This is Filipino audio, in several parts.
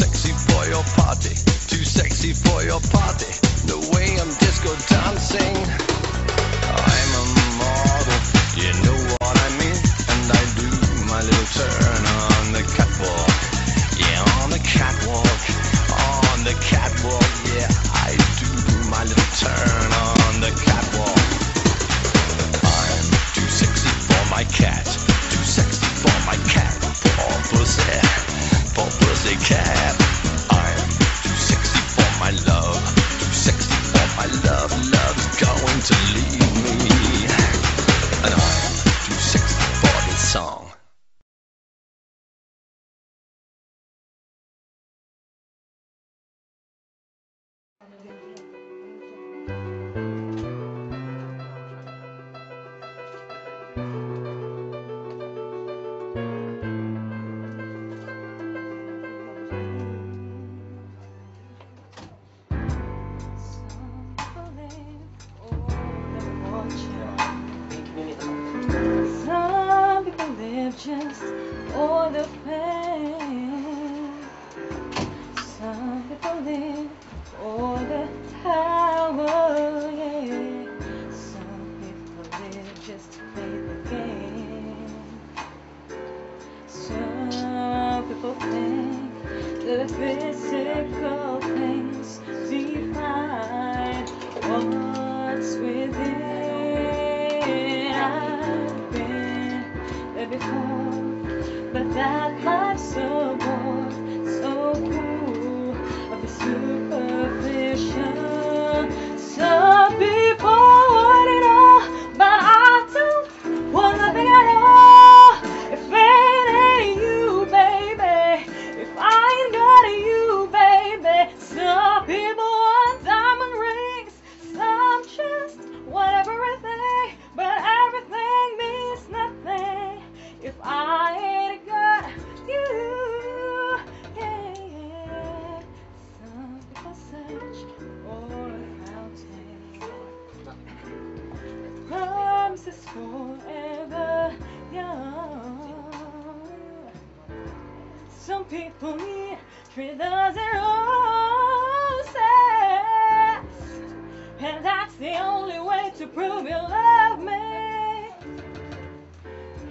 sexy for your party, too sexy for your party. The way I'm disco dancing, I'm a model, you know what I mean. And I do my little turn on the catwalk, yeah, on the catwalk, on the catwalk, yeah, I do my little turn on the catwalk. I'm too sexy for my cat, too sexy for my cat, poor pussy cat. I'm too sexy for my love, too sexy for my love, love's going to leave me. And I'm too sexy for this song. Some people live just for the pain. Some people live for the power, yeah. Some people live just to play the game. Some people think the physical things define what's within. I've been there before, but that life's so bored, so cool, of the superficial. Some people want it all, but I don't want nothing at all. If it ain't you, baby, if I ain't got you, baby. Some people want diamond rings, some just want everything, but everything means nothing if I ain't got you. Yeah, yeah. Some people search for a fountain, promises forever young. Some people need 3,000 roses, and that's the only way to prove you love me.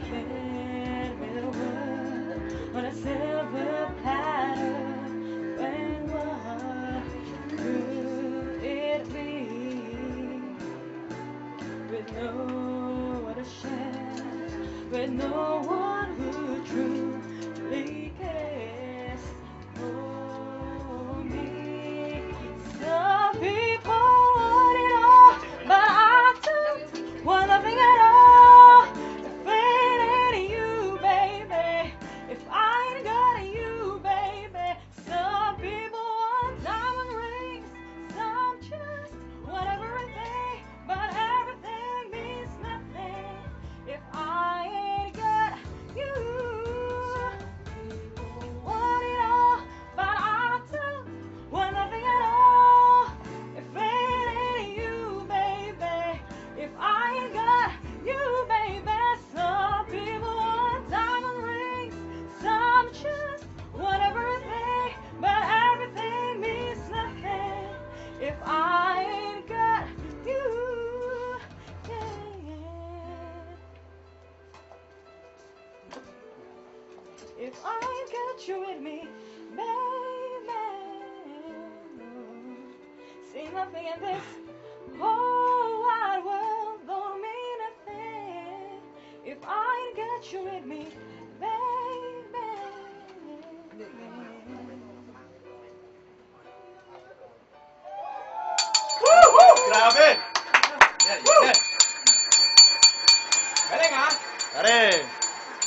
Hand me the world on a silver platter, when what could it be? With no one to share, with no one who truly cares for me. Some people want it all, but I don't want nothing at all. If it ain't you, baby, if I ain't got you, baby. Some people want diamond rings, some just want everything, but everything means nothing if I ain't got you. Want it all, but I don't want nothing at all. If it ain't you, baby, if I ain't got you, baby. Some people want diamond rings, some just want everything, but everything means nothing if I ain't got you. Yeah, yeah. If I ain't got you with me, baby, see nothing in this whole wide world don't mean a thing. If I ain't got you with me, baby. Grabe! Yan, yan. Galing ha? Pare,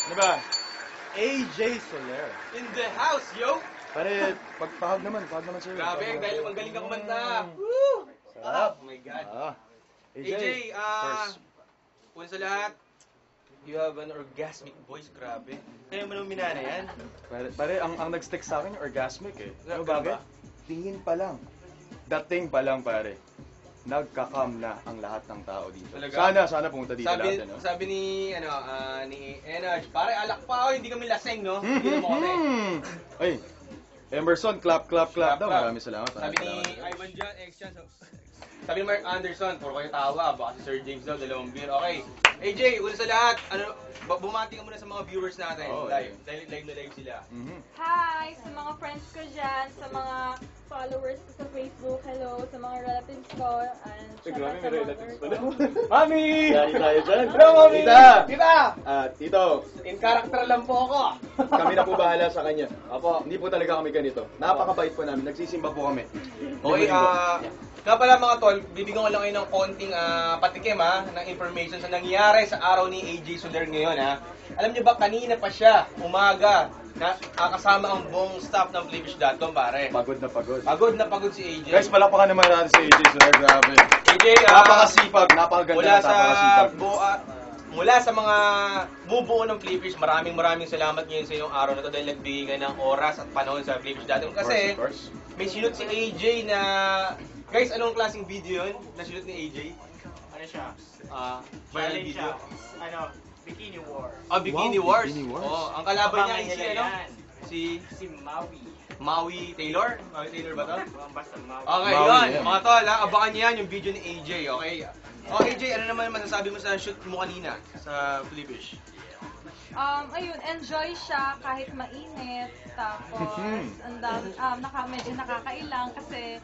ano ba? AJ Soler. In the house, yo! Pare, pahag naman sa'yo. Grabe, dahil magaling ka kumanta. Sarap. Oh my God. AJ, AJ, first. una sa lahat, you have an orgasmic voice, grabe. Kaya mo nung minana yan? Pare, ang nag-stick sa akin, orgasmic eh. Ano Ganun bakit? ba? Tingin pa lang. Dating pa lang, pare. Nagkakam na ang lahat ng tao dito. Talaga? Sana pumunta dito lahat, ano? Sabi ni, ni Energy, pare alak pa ako, hindi kami laseng, no? Hindi mo kami. Ay, Emerson, clap daw. Maraming salamat. Sabi ni Ivan John, ex-chan. Sabi ni Mark Anderson, puro kayo tawa. Baka si Sir James daw, 2 beer. Okay. AJ, una sa lahat, bumati ka muna sa mga viewers natin. Live. Dahil live na live sila. Hi! Sa mga friends ko dyan, sa mga followers ko sa Facebook, hello, sa mga relatives ko, and shout out sa mga Mami! Yari tayo dyan. Hello, Mami! Tita! Tito, In character lang po ako. kami na po bahala sa kanya. Opo. Hindi po talaga kami ganito. Napakabait po namin. Nagsisimba po kami. Okay, nga pala mga tol, bibigyan ko lang kayo ng konting patikim ng information sa nangyari sa araw ni AJ Soler ngayon Alam niyo ba, kanina pa siya, umaga, na kasama ang buong staff ng Flavish.com, pare. Pagod na pagod. Pagod na pagod si AJ. Guys, palakpakan naman natin si AJ Soler. Grabe. AJ, Napakasipag. Napakaganda. mula sa Napakasipag. mula sa mga bubuo ng Flavish, maraming salamat ngayon sa inyong araw na to dahil nagbigay kayo ng oras at panahon sa Flavish.com. Kasi Of course. may sinut si AJ na... Guys, anong klaseng video yun? Na sinut ni AJ? Ano siya? Viral Challenge video? siya. Bikini War. Bikini Wow, Wars. Bikini Wars. Oh, ang kalaban niya ay si Abangan ano? yan. Si Maui. Maui Taylor? Maui Taylor ba to? Basta Maui. Okay, Maui, yun. yan. Mga tol, abangan niyo yan yung video ni AJ, okay? AJ, ano naman masasabi mo sa shoot mo kanina sa Flavish? Ayun, enjoy siya kahit mainit. Tapos, ang dami, medyo nakakailang kasi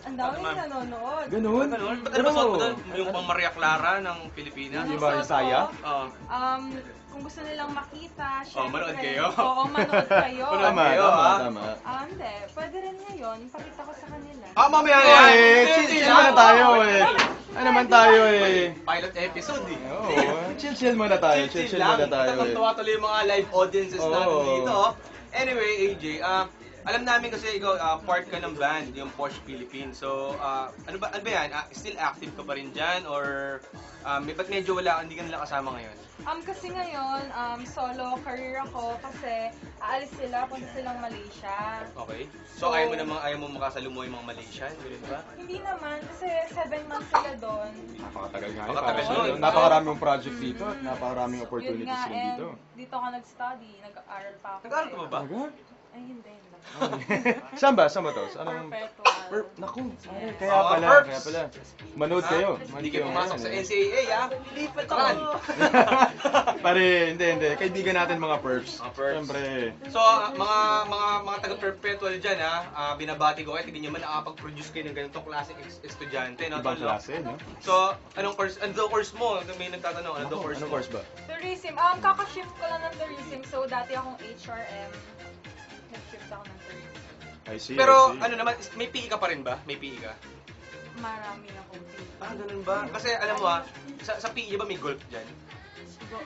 ang dami nanonood. Ganun? Ba't ano ba suot mo doon? Yung pang Maria Clara ng Pilipinas? Yung ba, Isaya? Oo. Kung gusto nilang makita, syempre. manood kayo? Oo, manood kayo. Manood Tama, kayo, tama. Hindi. Pwede rin ngayon. Pakita ko sa kanila. Mamaya na yan! Chill muna tayo eh. Ano naman tayo eh. Pilot episode eh. Oo, chill muna tayo. Chill muna tayo eh. Tuwa tuloy yung mga live audiences natin Oo. dito. Anyway, AJ, alam namin kasi ikaw part ka ng band, yung Posh Philippines. So, ano ba yan? Still active ka pa rin dyan? Or ba't medyo hindi ka nila kasama ngayon? Kasi ngayon, solo career ako kasi aalis sila, punta silang Malaysia. Okay. So, ayaw mo makasalumuha yung mga Malaysian? Ganun ba? Hindi naman, kasi 7 months sila doon. Napakatagal nga Napakatagal para nun. sa napakaraming project dito at napakaraming Yun opportunities nga, rin dito. dito ako nag-study, nag-aaral pa ako. Nag-aaral ka ba ba? Ay, hindi. Saan ba? Saan ba to? Anong... Perpetual. Naku, Yes. kaya pala, Perps. kaya pala. Manood kayo. Hindi kayo pumasok sa NCAA, Lipat Saan? ako. Pare, hindi. Kaibigan natin mga perps. Mga perps. Siyempre. So, mga taga-perpetual dyan, binabati ko kayo. Tignan nyo man, nakapag-produce kayo ng ganitong klaseng estudyante. No? Ibang klase, no? So, anong course mo? May nagtatanong, anong course Anong mo? course ba? Tourism. Kaka-shift ko lang ng tourism. So, dati akong HRM. Nag-shift ako ng tourism. I see, Pero, I see. ano naman, may PE ka pa rin ba? May PE ka? Marami akong Ganun ba? Kasi, alam mo sa PE ba may golf dyan?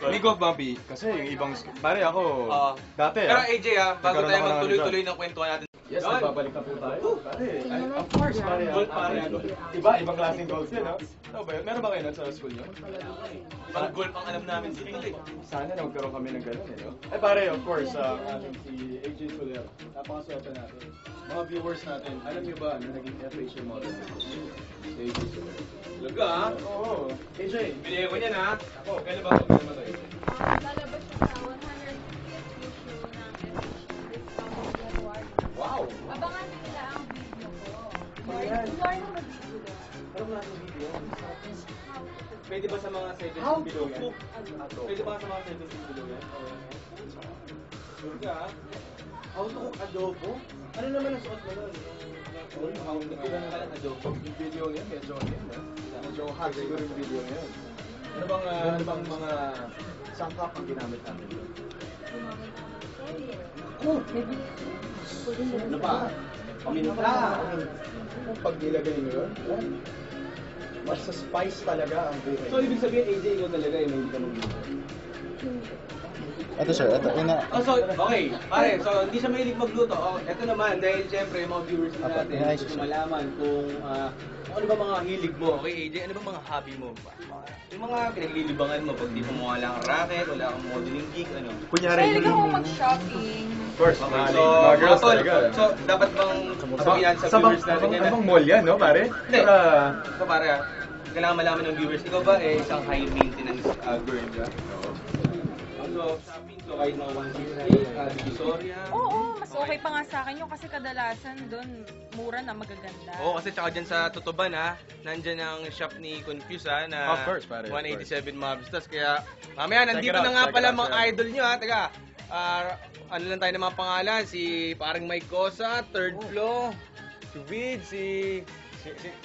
May golf ba ang PE? Kasi yung ibang... Pare ako, Oo. dati Pero AJ, bago nagkaroon tayo ako ng magtuloy-tuloy ng kwentuhan natin. Yes, Yun. nagbabalik na po tayo. Pare, of course, pare. Golf, pare. Ibang klaseng golf yun, no? Ano ba yun? Meron ba kayo nun sa school nyo? Ibang golf ang alam namin dito eh. Sana na magkaroon kami ng gano'n, no? Pare, of course, ating si AJ Soler. Napakaswerte natin. Mga viewers natin, alam niyo ba na naging FHA model si AJ Soler? Talaga Oo. AJ, Binigay ko niyan ako, kailan ba ito to, AJ? Lalabas siya sa 150th issue ng FHC this coming January. Wow! Abangan nila ang video ko. Ayan. Morning na mag-video doon. Anong klaseng video? Pwede ba sa mga 17 How below to yan? cook adobo? Pwede ba sa mga 17 below yan? Sure ka How to cook adobo? Ano naman ang suot mo nun? How to cook adobo? Yung video niya, medyo medyo hot siguro yung video niya. Ano bang mga sangkap ang ginamit natin? Ano pa? Paminta. Pag nilagay mo yun, mas sa spice talaga ang buhay. So, ibig sabihin, AJ, ikaw talaga yung hindi ka mag-video. Ito sir, ito ina. So, okay. Pare, so hindi siya mahilig magluto. Ito naman, dahil siyempre yung mga viewers natin, nice. gusto malaman kung ano ba mga hilig mo. Okay, AJ, ano ba mga hobby mo? Yung mga pinaglilibangan mo, pag di mo wala kang racket, wala kang modeling gig, ano? Kunyari, Mahilig ako mag-shopping. of course, Okay, mga so, mga girls tol, talaga. so, dapat bang sabihin natin sa viewers natin yan? Abang mall yan, no, pare? Hindi. So, pare, kailangan malaman ng viewers, ikaw ba isang high maintenance girl ka? So, So kahit mga 168, Divisoria. Oo, mas okay pa nga sa akin yun kasi kadalasan doon mura na magaganda. Oo, kasi tsaka dyan sa Tutuban nandyan ang shop ni Confuse na Of course, pare, of 187 Mobsters. Kaya mamaya nandito it out, na nga check pala it out, mga sir. idol nyo Teka, ano lang tayo ng mga pangalan? Si parang Mike Cosa, third floor. Si Vid, si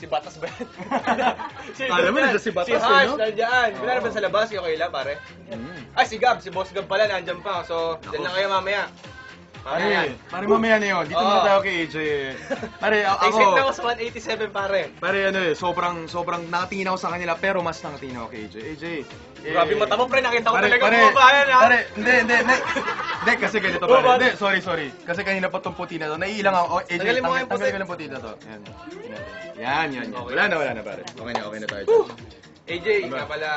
Batas ba yan? Alam mo, nandiyan si Batas, Si Hash, no? nandiyan. Oo. Pinala ba sa labas? Okay lang, pare? Mm. Ay, si Gab. Si Boss Gab pala, nandiyan pa. So, dyan lang kayo mamaya. Pare mamaya na yun. Dito muna Oo. tayo kay AJ. Pare, Exit na ako ako, sa 187, pare. pare sobrang nakatingin ako sa kanila, pero mas nakatingin ako kay AJ. AJ, Grabe mata mo, pre. Nakita ko Pare, talaga pare, bumabayan, ha? pare, hindi. Hindi, kasi ganito pare. Hindi, sorry. Kasi kanina pa tong puti na to. Naiilang ako. Oh, AJ, Tanggalin mo nga yung tanggalin ko puti. lang puti na to. Yan. Okay. Wala na pare. Okay na tayo dyan. AJ, Diba? nga pala,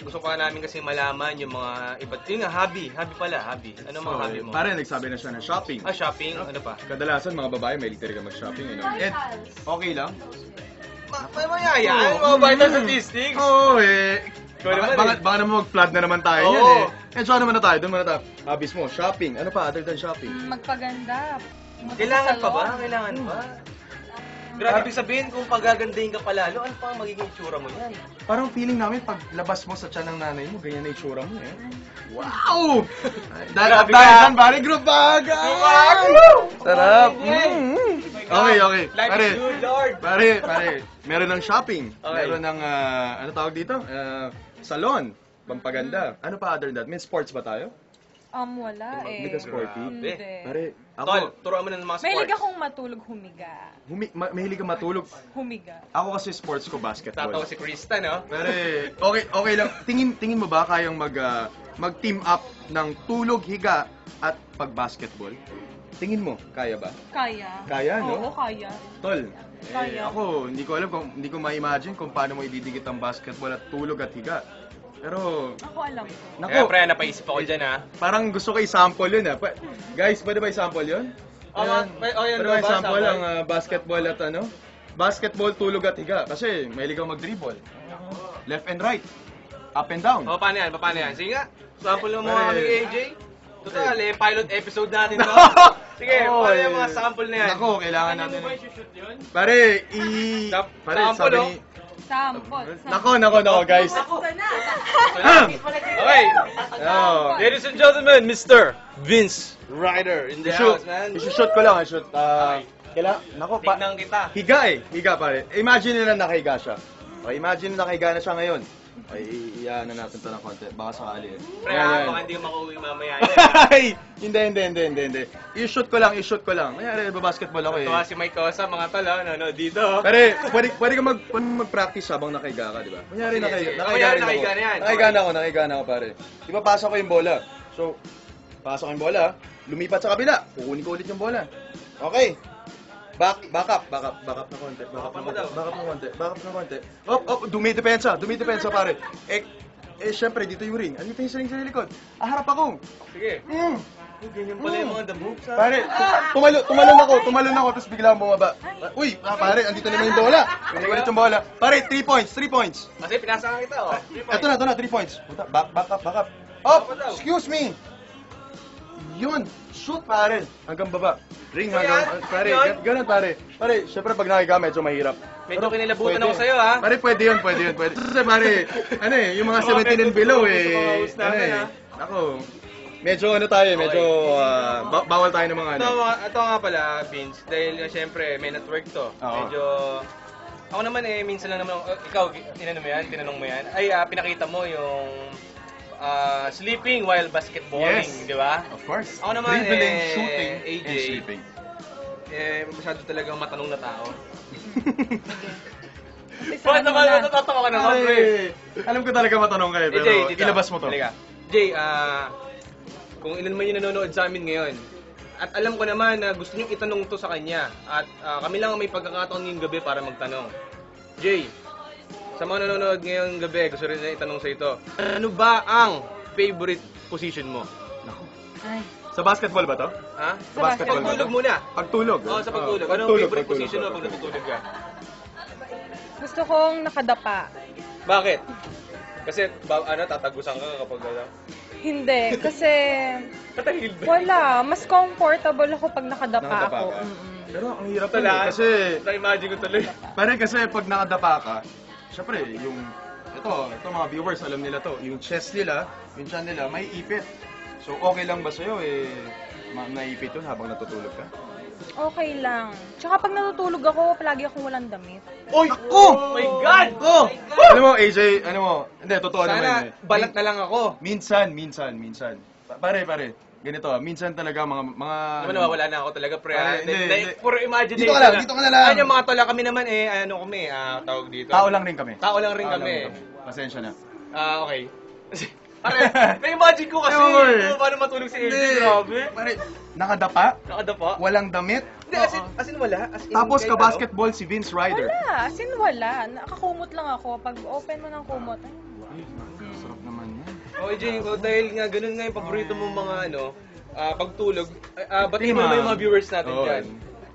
gusto ko namin kasi malaman yung mga iba't, yun nga, hobby pala. Ano mga hobby mo? Pare, nagsabi na siya ng shopping. Shopping, ano pa? Kadalasan mga babae may talaga mag-shopping. And, okay lang? May mayayaan, mga vital statistics. Oo eh. Ikaw naman Baka naman mag-flood na naman tayo Oo. yan eh. So ano muna tayo? Doon muna tayo. Hobbies mo, shopping. Ano pa other than shopping? Magpaganda. Pumunta sa Kailangan pa ba? salon. Kailangan pa? Grabe ibig sabihin kung pagagandahin ka palalo, ano pa ang magiging itsura mo yan? Parang feeling namin pag labas mo sa tiyan ng nanay mo, ganyan na itsura mo eh. Wow! Grabe Dahil ka. pare, group bagan! Sarap! Okay. Life Pare, is good, Lord! pare, meron ng shopping. Okay. Meron ng, ano tawag dito? Salon. Pampaganda. Ano pa other than that? May sports ba tayo? Wala eh. Hindi ka sporty? Hindi. Pare, Tol, ako, turuan mo na ng mga sports. Mahilig akong matulog humiga. mahilig ka matulog. Humiga. Ako kasi sports ko basketball. Tatawa si Krista, no? Pare, okay lang. Tingin mo ba kayang mag-team up ng tulog, higa at pag-basketball? Tingin mo, kaya ba? Kaya. Kaya, no? Oo, kaya. Tol, Kaya. ako, hindi ko ma-imagine kung paano mo ididikit ang basketball at tulog at higa. Pero, Ako alam ko. Kaya, nako, pre, napaisip ako dyan, ha? parang gusto ko i-sample yun, ha? Guys, pwede ba i-sample yun? Yan Pwede ba, ba i-sample sample? ang basketball at ano? Basketball, tulog at higa. Kasi, mahilig ako mag-dribble. Left and right. Up and down. O, paano yan? Sige nga. Sample mo mga Pare. kami AJ. Total, pilot episode natin to. Sige, Oo, paano yung mga sample na yan? Nako, kailangan Ano natin. mo ba i-shoot yun? Pare, pare, Sample, sabi oh. ni... Sample. Nako, guys. Okay. Oh. Ladies and gentlemen, Mr. Vince Ryder in the I-shoot. house, man. I-shoot ko lang, i-shoot. Nako, Tignan kita. Higa pare. Imagine nila nakahiga siya. Okay, imagine na nakahiga na siya ngayon. Ay, iyan na natin to ng konti. Baka sakali. Pre, baka hindi ka makauwi mamaya. Ay, hindi. I-shoot ko lang. Mayroon ba basketball ako eh. Tuwa si Mike Cosa, mga tol, nanonood dito. Pare, pwede ka mag-practice habang nakahiga ka, di ba? Kunyari, Sige. nakahiga rin ako. Nakahiga na yan. Nakahiga na ako, pare. Di ba, pasok ko yung bola. So, pasok ko yung bola, lumipat sa kabila. Kukunin ko ulit yung bola. Okay. Back up na konti. Back up na konti. Dumidepensa, pare. Syempre, dito yung ring. Andito yung ring sa likod. Harap ako. Sige. Ganyan pala yung mga dabog sa... Pare, tumalon ako, tapos bigla bumaba. Uy, pare, andito naman yung bola. Kunin ulit yung bola. Pare, 3 points. Kasi pinasa ka kita, oh. Ito na, 3 points. Back up. Oh, excuse me. Yun, shoot pare. Hanggang baba. Ring hanggang, pare, ganun pare. Pare, syempre pag nakahiga, medyo mahirap. Medyo kinilabutan pwede. ako sa'yo, ha? Pare, pwede yun. Kasi pare, yung mga 17 and below eh. Ako, medyo medyo bawal tayo ng mga Ito nga pala, Vince, dahil syempre may network to. Oo. Medyo... Ako naman minsan lang naman, ikaw, tinanong mo yan, ay pinakita mo yung sleeping while basketballing, Yes. di ba? Of course. Ako naman, Dribbling, shooting, AJ, and sleeping. masyado talagang matanong na tao. Umpisa Bakit na naman muna. natatawa ka naman, pre? Alam ko talaga matanong kayo, pero AJ, dito. ilabas mo to. Halika. Jay, kung ilan man yung nanonood sa amin ngayon, at alam ko naman na gusto nyo itanong to sa kanya, at kami lang ang may pagkakataon ngayong gabi para magtanong. Jay, sa mga nanonood ngayong gabi, gusto rin na itanong sa ito, ano ba ang favorite position mo? Ay. Sa basketball ba to? Ha? Sa basketball. Pagtulog muna. Pagtulog. Oo, sa pagtulog. Ano ang favorite position mo pag natutulog ka? Gusto kong nakadapa. Bakit? Kasi tatagusan ka kapag Hindi, kasi Katahil ba? wala. Mas comfortable ako pag nakadapa Nakadapa ako. ka. Mm-mm. Pero ang hirap Tala, talaga kasi na-imagine ko tuloy. pare kasi pag nakadapa ka, syempre yung ito mga viewers alam nila to, yung chest nila, yung chan nila may ipit. So okay lang ba sa'yo naipit yun habang natutulog ka? Okay lang. Tsaka pag natutulog ako, palagi akong walang damit. Oy! Oh my God! Oh! Alam mo, AJ, hindi, totoo naman Sana eh. balat na lang ako. Minsan. Pare, ganito minsan talaga mga Naman nawawala na ako talaga, pre. Pare, hindi. Puro imagination. Dito ka na lang. Ano yung mga tola kami naman tawag dito. tao lang rin kami. Tao lang rin kami. Pasensya na. Okay. Pare, na-imagine ko kasi Ewan ko eh. kung paano matulog si AJ. Hindi. Grabe. Pare, nakadapa, Nakadapa. walang damit, Hindi, as in wala. As in, tapos kahit ka-basketball si Vince Ryder. Wala. As in wala. Nakakumot lang ako. Pag open mo ng kumot, ay, Sarap naman yan. Oh, AJ, dahil nga ganun nga yung paborito mong mga pagtulog, batiin mo Tema. naman yung mga viewers natin Oo. dyan.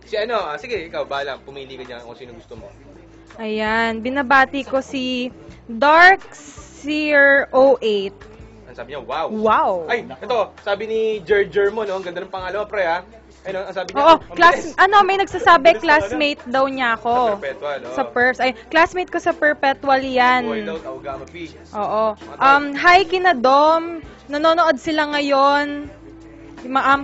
Si sige, ikaw, bahala, pumili ka dyan kung sino gusto mo. Ayan, binabati ko si Darkseer 08. Ang sabi niya, wow. Wow. Ay, ito, sabi ni Jer mo, no? Ang ganda ng pangalan mo, pre, ha? Ayun, ang sabi niya, Oo, mabilis. may nagsasabi, classmate daw niya Sa ako. Perpetual, oh. Sa Perps. Ay, classmate ko sa Perpetual yan. Boy Loud, Augama P. Oo. Hi, kina Dom. Nanonood sila ngayon.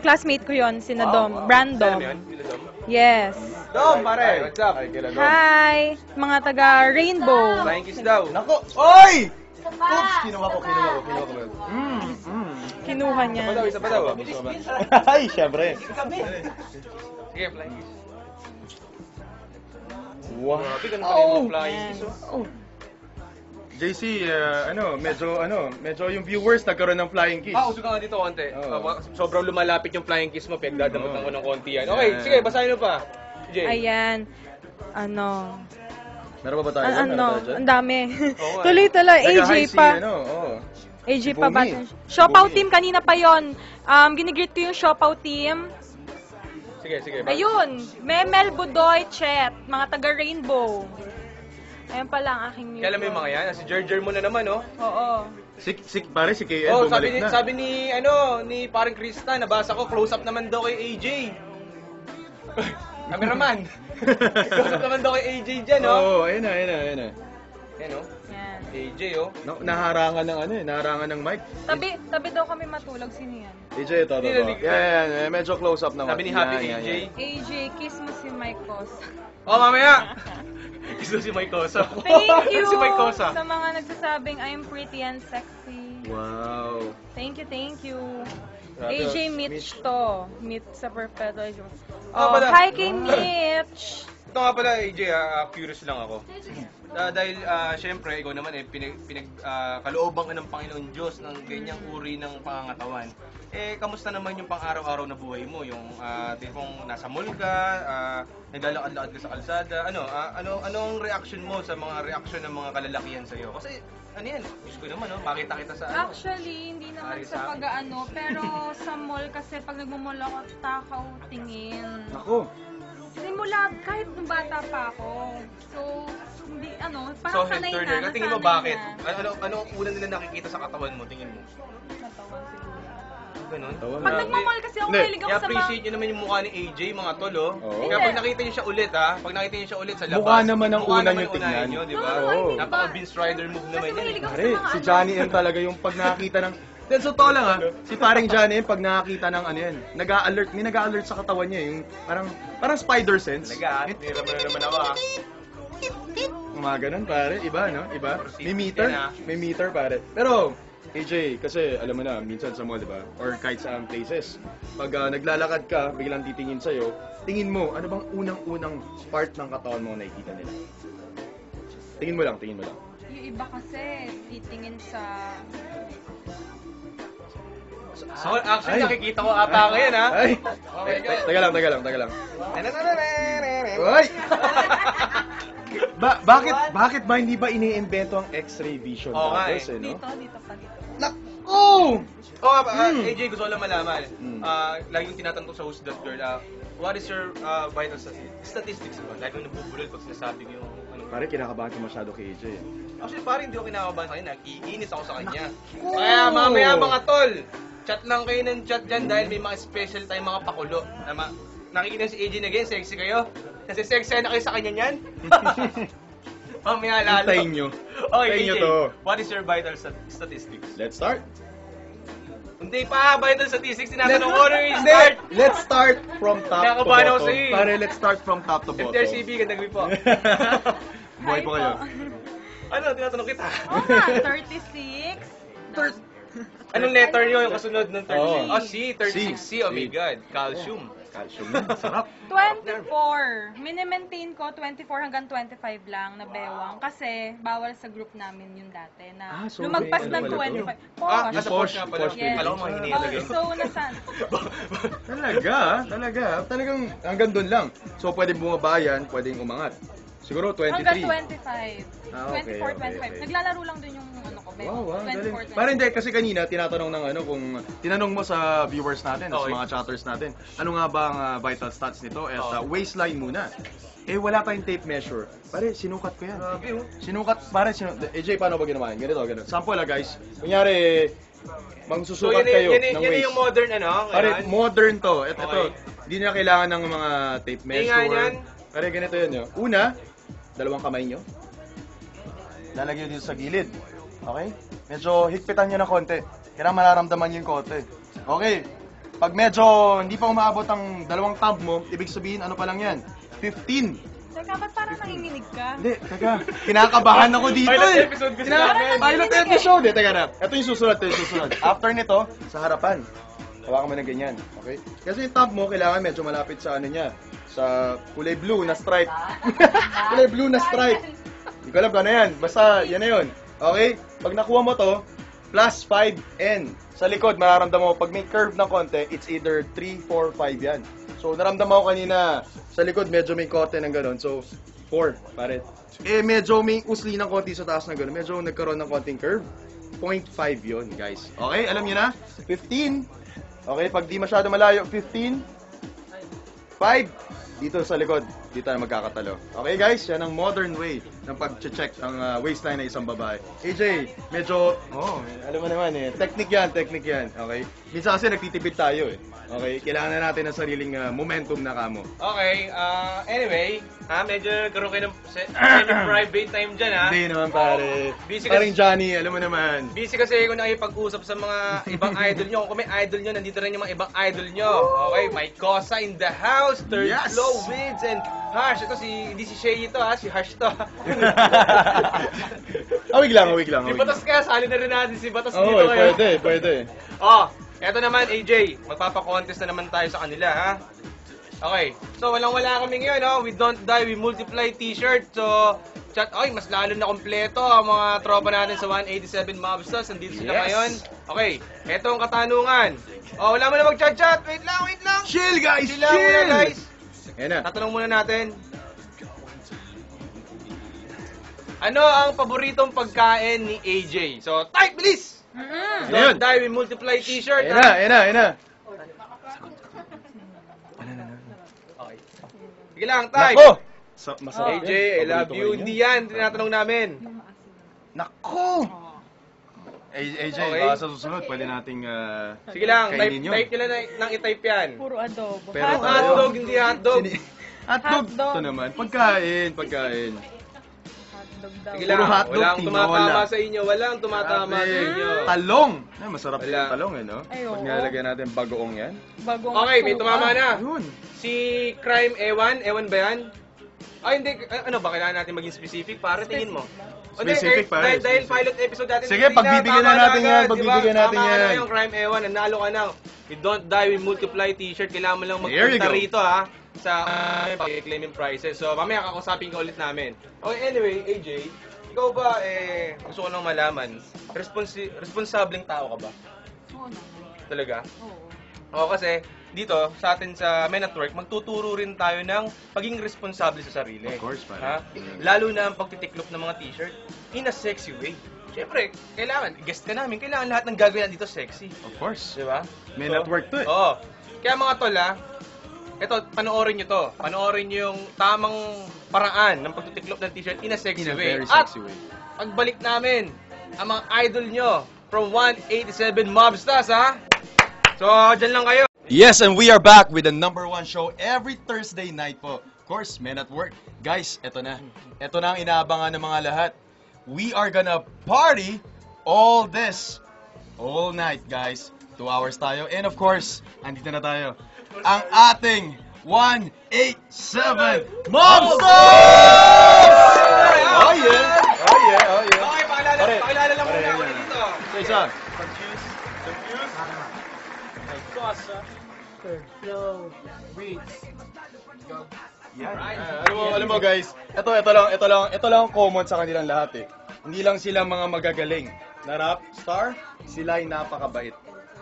Classmate ko yon si Dom. Brandom. Alam mo yun? Sino, Dom? Yes. Dom, pare, what's up? Ay, kailan Hi, mga taga Rainbow. Flying kiss daw. Nako! Oy! Oops! Kinuha ko. Kinuha niya. Isa pa daw. Ay, syempre. Sige, flying kiss. Wow. Grabe, ganun pala yung mga flying kiss, oh. JC, medyo yung viewers nagkaroon ng flying kiss. Uso ka nga dito konti. Oo. Sobrang lumalapit yung flying kiss mo, pinagdadamutan ko ng konti yan. Okay, Yan. sige, basahin mo pa. Jay. Ayan. Meron pa ba tayo? Ang dami. Oo, Tuloy-tuloy. AJ pa. AJ Si pa ba? Bumi. Siopaw Bumi. team, kanina pa yon. Ginigreet ko yung Siopaw team. Sige. Ayun, Memel Budoy Chet, mga taga Rainbow. Ayun pala ang aking mute. Kailan mo yung mga yan? Si Jer mo na naman, oh. Oo. Si KL Oh, bumalik na. sabi ni parang Krista, nabasa ko, close up naman daw kay AJ. Cameraman. Close up naman daw kay AJ dyan, oh. Oo, ayun na. Yan, oh. Yan. AJ, oh. Naharangan ng mic. Tabi daw kami matulog. Sino yan? AJ, ito. Yan, medyo close up naman. Sabi ni Happy Yan, AJ. yan. AJ, kiss mo si Mike Cos. Oh, mamaya. Gusto si Mike Cosa. Thank you Si Mike Cosa. sa mga nagsasabing I'm pretty and sexy. Wow. Thank you. Grabe. AJ Mitch to. Mitch sa Perpetual. Pala. Hi kay Mitch. Ito nga pala, AJ, curious lang ako. Dahil, syempre, ikaw naman kalooban ka ng Panginoon Diyos ng ganyang uri ng pangangatawan. Kamusta naman yung pang-araw-araw na buhay mo? Yung tipong nasa mall ka, naglalakad-lakad ka sa kalsada, anong reaction mo sa mga reaction ng mga kalalakihan sa'yo? Kasi, gusto ko naman, makita kita sa Actually, hindi naman Ari sa sa akin. pag-ano, pero sa mall kasi pag nagmamall ako, takaw tingin. Ako. Simula, kahit nung bata pa ako. So, hindi, parang sanay na. Ka. Tingin mo nasanay bakit? na. Ano ang una nila nakikita sa katawan mo? Tingin mo? Katawan siguro. Ganun? Katawan. Pag Grabe. nagmamall kasi ako, Hindi. mahilig ako sa mga... I-appreciate nyo naman yung mukha ni AJ, mga tol, oh. Oo. Kaya pag nakita nyo siya ulit, Pag nakita nyo siya ulit sa labas. Mukha naman ang mukha una naman nyo unahin tingnan. nyo, di ba? Oo, hindi ba? Napaka-Vince Rider move naman Kasi yan. mahilig ako Pare, sa mga si Johnny M talaga yung pag nakakita ng... Then, so totoo lang si paring Johnny M pag nakakita ng may nag-a-alert sa katawan niya, yung parang spider sense. Talaga, tira mo na naman ako, Mga ganun, pare. Iba, no? Iba. May meter. Yan, May meter, pare. Pero, AJ, kasi alam mo na, minsan sa mall, di ba? Or kahit sa places, pag naglalakad ka, biglang titingin sa'yo, tingin mo, ano bang unang-unang part ng katawan mo na nakikita nila? Tingin mo lang. Yung iba kasi, titingin sa... So, actually, Ay. nakikita ko ata ngayon, ha? Ay! Oh my God. Taga lang. Uy! Bakit ba hindi ba iniimbento ang X-ray vision Oo nga, goggles, no? Dito pa. Oh! AJ, gusto ko lang malaman. Hmm. Laging tinatanong sa host that girl, what is your vital statistics ba? Laging nabubulol pag sinasabi ko yung Pare, kinakabahan ko masyado kay AJ. Actually, parang hindi ako kinakabahan sa kanya. Nag-iinis ako sa kanya. Kaya mamaya mga tol, chat lang kayo ng chat dyan dahil may mga special tayong mga pakulo. Nakikita si AJ na again, sexy kayo. Kasi sexy na kayo sa kanya niyan. Mamaya lalo. Hintayin nyo. Okay, Hintayin nyo AJ, to. what is your vital statistics? Let's start. Hindi pa, vital statistics, tinatanong ko na yung start. Let's start from top to Kinakabahan ako bottom. sa'yo eh. Pare, let's start from top to bottom. FTRCB, gandang po. Buhay po kayo. Ano, tinatanong kita. Oo nga, 36. Anong letter nyo yung kasunod ng 36? Oo. Oh, C, 36C. C. Oh my God, calcium. Calcium na. Sarap. 24. Mini-maintain ko 24 hanggang 25 lang na bewang kasi bawal sa group namin yun dati na So lumagpas may ng ano pala 25. Ah, Posh. nasa posh nga pala. Posh Yes. Alam ko mga Oh, hinihilagay. so, nasan? Talaga. Talagang hanggang doon lang. So, pwedeng bumaba yan, pwedeng umangat. Siguro 23. Hanggang 25. Ah, okay, 24, okay, 25. okay. Naglalaro lang din yung ano ko, bewang. Wow, 24, galing. 25. Parang hindi, kasi kanina tinatanong ng ano, kung tinanong mo sa viewers natin, Okay. sa mga chatters natin, ano nga ba ang vital stats nito? At Oh. waistline muna. Eh, wala tayong tape measure. Pare, sinukat ko yan. Grabe, oh. Sinukat, pare, AJ, paano ba ginawa yan? Ganito. Sample guys. Kunyari, mangsusukat kayo ng yun waist. yung modern ano. Pare, ngayon. modern to. Ito, Okay. hindi na kailangan ng mga tape Hindi nga measure. yan. Pare, ganito yun. Yo. Una, dalawang kamay nyo. Lalagyan dito sa gilid. Okay? Medyo higpitan nyo ng konti. Kailangan mararamdaman nyo yung konti. Okay. Pag medyo hindi pa umaabot ang dalawang thumb mo, ibig sabihin, ano pa lang yan? 15. Teka, ba't parang nanginginig ka? Hindi, teka. Kinakabahan ako dito Pilot eh. episode kasi Kina- namin. Pilot episode eh. Teka na. Ito yung susunod. After nito, sa harapan. Hawakan mo na ganyan. Okay? Kasi yung thumb mo, kailangan medyo malapit sa ano niya. Sa kulay blue na stripe. Kulay blue na stripe. Hindi ko alam kung ano yan. Basta, yan na yun. Okay? Pag nakuha mo to, plus 5N. Sa likod, mararamdaman mo, pag may curve ng konti, it's either 3, 4, 5 yan. So, naramdaman ko kanina, sa likod, medyo may korte ng gano'n. So, 4, pare. Eh, medyo may usli ng konti sa taas ng gano'n. Medyo nagkaroon ng konting curve. 0.5 yun, guys. Okay, alam niyo na? 15. Okay, pag di masyado malayo, 15. 5. Dito sa likod. Dito tayo magkakatalo. Okay, guys? Yan ang modern way ng pag-check ang waistline ng isang babae. AJ, medyo, alam mo naman eh. Technique yan. Okay? Minsan kasi nagtitipid tayo eh. Okay? Kailangan na natin ng sariling momentum na kamo. Okay, anyway, medyo nagkaroon kayo ng private time dyan, ha? Hindi naman pare. Busy Paring kasi- Johnny, alam mo naman. Busy kasi ako nakipag-usap sa mga ibang idol nyo. Kung may idol nyo, nandito rin yung mga ibang idol nyo. Okay, may Kosa in the house, Third Yes! Flow, Wids, and Harsh. Ito hindi si Shay ito, ha? Si Harsh to. Awig lang. Si Batas kaya, sali na rin natin si Batas Oo, dito ngayon. pwede. Oh, eto naman, AJ. Magpapa-contest na naman tayo sa kanila, ha? Okay. So, walang-wala kami ngayon, no? We don't die, we multiply t-shirt. So, chat, mas lalo na kompleto ang mga tropa natin sa 187 Mobsters. Nandito sila Yes. ngayon. Okay, eto ang katanungan. Oh, wala mo na mag-chat-chat. Wait lang. Chill, guys! Chill lang muna, guys. Ayan na. Tatanong muna natin. Ano ang paboritong pagkain ni AJ? So, type, bilis! Mm-mm. Don't die, we multiply t-shirt, Ayan ha? na. Okay. Sige lang, type. Nako! Masarap AJ, yan. I love Paborito you. ko rin Hindi yan. yan, tinatanong namin. Nako! AJ, Okay. baka sa susunod, pwede nating Sige lang, kainin yun. type nyo lang nang i-type yan. Puro adobo. Pero Hotdog, tayo- hindi hotdog. Hotdog! Hotdog. Ito naman, pagkain. Hotdog daw. Sige Puro lang, hotdog, walang tumatama tinola. sa inyo. Walang tumatama sa inyo. Talong! Ay, masarap Wala. yung talong no? Ay, Pag oo. nilalagyan natin bagoong yan. Bagong Okay, may suka. tumama na. Yun. Si Crime Ewan, Ewan ba yan? Ay, hindi. Ano ba? Kailangan natin maging specific para tingin mo. O, hindi, Specific, pare. Dahil pilot episode natin. Sige, hindi pagbibigyan tama na natin agad, yan, di ba? pagbibigyan natin Tama ka na yan. yung Crime Ewan, nanalo ka na. We don't die, we multiply t-shirt. Kailangan mo lang There you magpunta go. rito, ha? Sa pag-claim yung prizes. So, mamaya kakusapin ka ulit namin. Okay, anyway, AJ, ikaw ba, gusto ko lang malaman, responsableng tao ka ba? Oo naman. Talaga? Oo. Oo, kasi dito, sa atin sa Men at Work, magtuturo rin tayo ng pagiging responsable sa sarili. Of course, pare. Ha? Lalo na ang pagtitiklop ng mga t-shirt in a sexy way. Siyempre, kailangan, guest ka namin, kailangan lahat ng gagawin dito sexy. Of course. Di ba? Men at work to eh. Oo. Kaya mga tol, ito, panoorin nyo to. Panoorin nyo yung tamang paraan ng pagtitiklop ng t-shirt in a sexy In a way. very At sexy way. pagbalik namin, ang mga idol nyo from 187 Mobsters, ha? So, dyan lang kayo. Yes, and we are back with the #1 show every Thursday night po. Of course, Men at Work. Guys, eto na. Eto na ang inaabangan ng mga lahat. We are gonna party all night, guys. 2 hours tayo. And of course, andito na tayo. Ang ating 187 Mobsters! Oh yeah! Oh yeah! Oh yeah! Okay, pakilala lang muna ako Pare, dito. Isa. Confused? Alam mo guys, ito lang ang common sa kanilang lahat eh. Hindi lang sila mga magagaling na rap star, sila ay napakabait.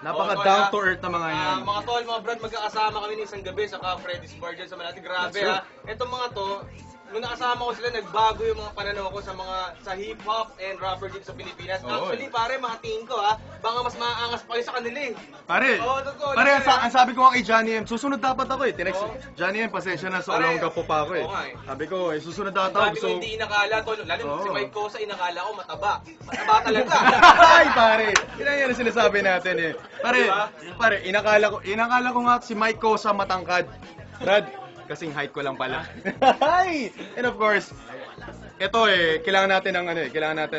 Napaka down to earth na mga yan. Mga tol, mga brad, magkakasama kami ng isang gabi sa Freddy's Bar dyan sa Malati. Grabe That's ha. Itong mga to, nung nakasama ko sila, nagbago yung mga pananaw ko sa hip-hop and rapper dito sa Pilipinas. Oo, Actually, pare, mga tingin ko ha, baka mas maangas pa kayo sa kanila eh. Pare, Oo, totoo. pare, Pare, ang sabi ko nga kay Johnny M, susunod dapat ako eh. Tinext, Oo. Johnny M, pasensya na sa Pare, Olongga po pa ako eh. oo nga eh. Sabi ko eh, susunod dapat Sabi ako. ko hindi inakala, tol. Lalo Oo. si Mike Cosa, inakala ko mataba. Mataba talaga. Ay, pare! Yan ang sinasabi natin eh. Pare, Diba? pare, inakala ko nga si Mike Cosa matangkad. Brad, kasing height ko lang pala. Ay! And of course, ito eh, kailangan natin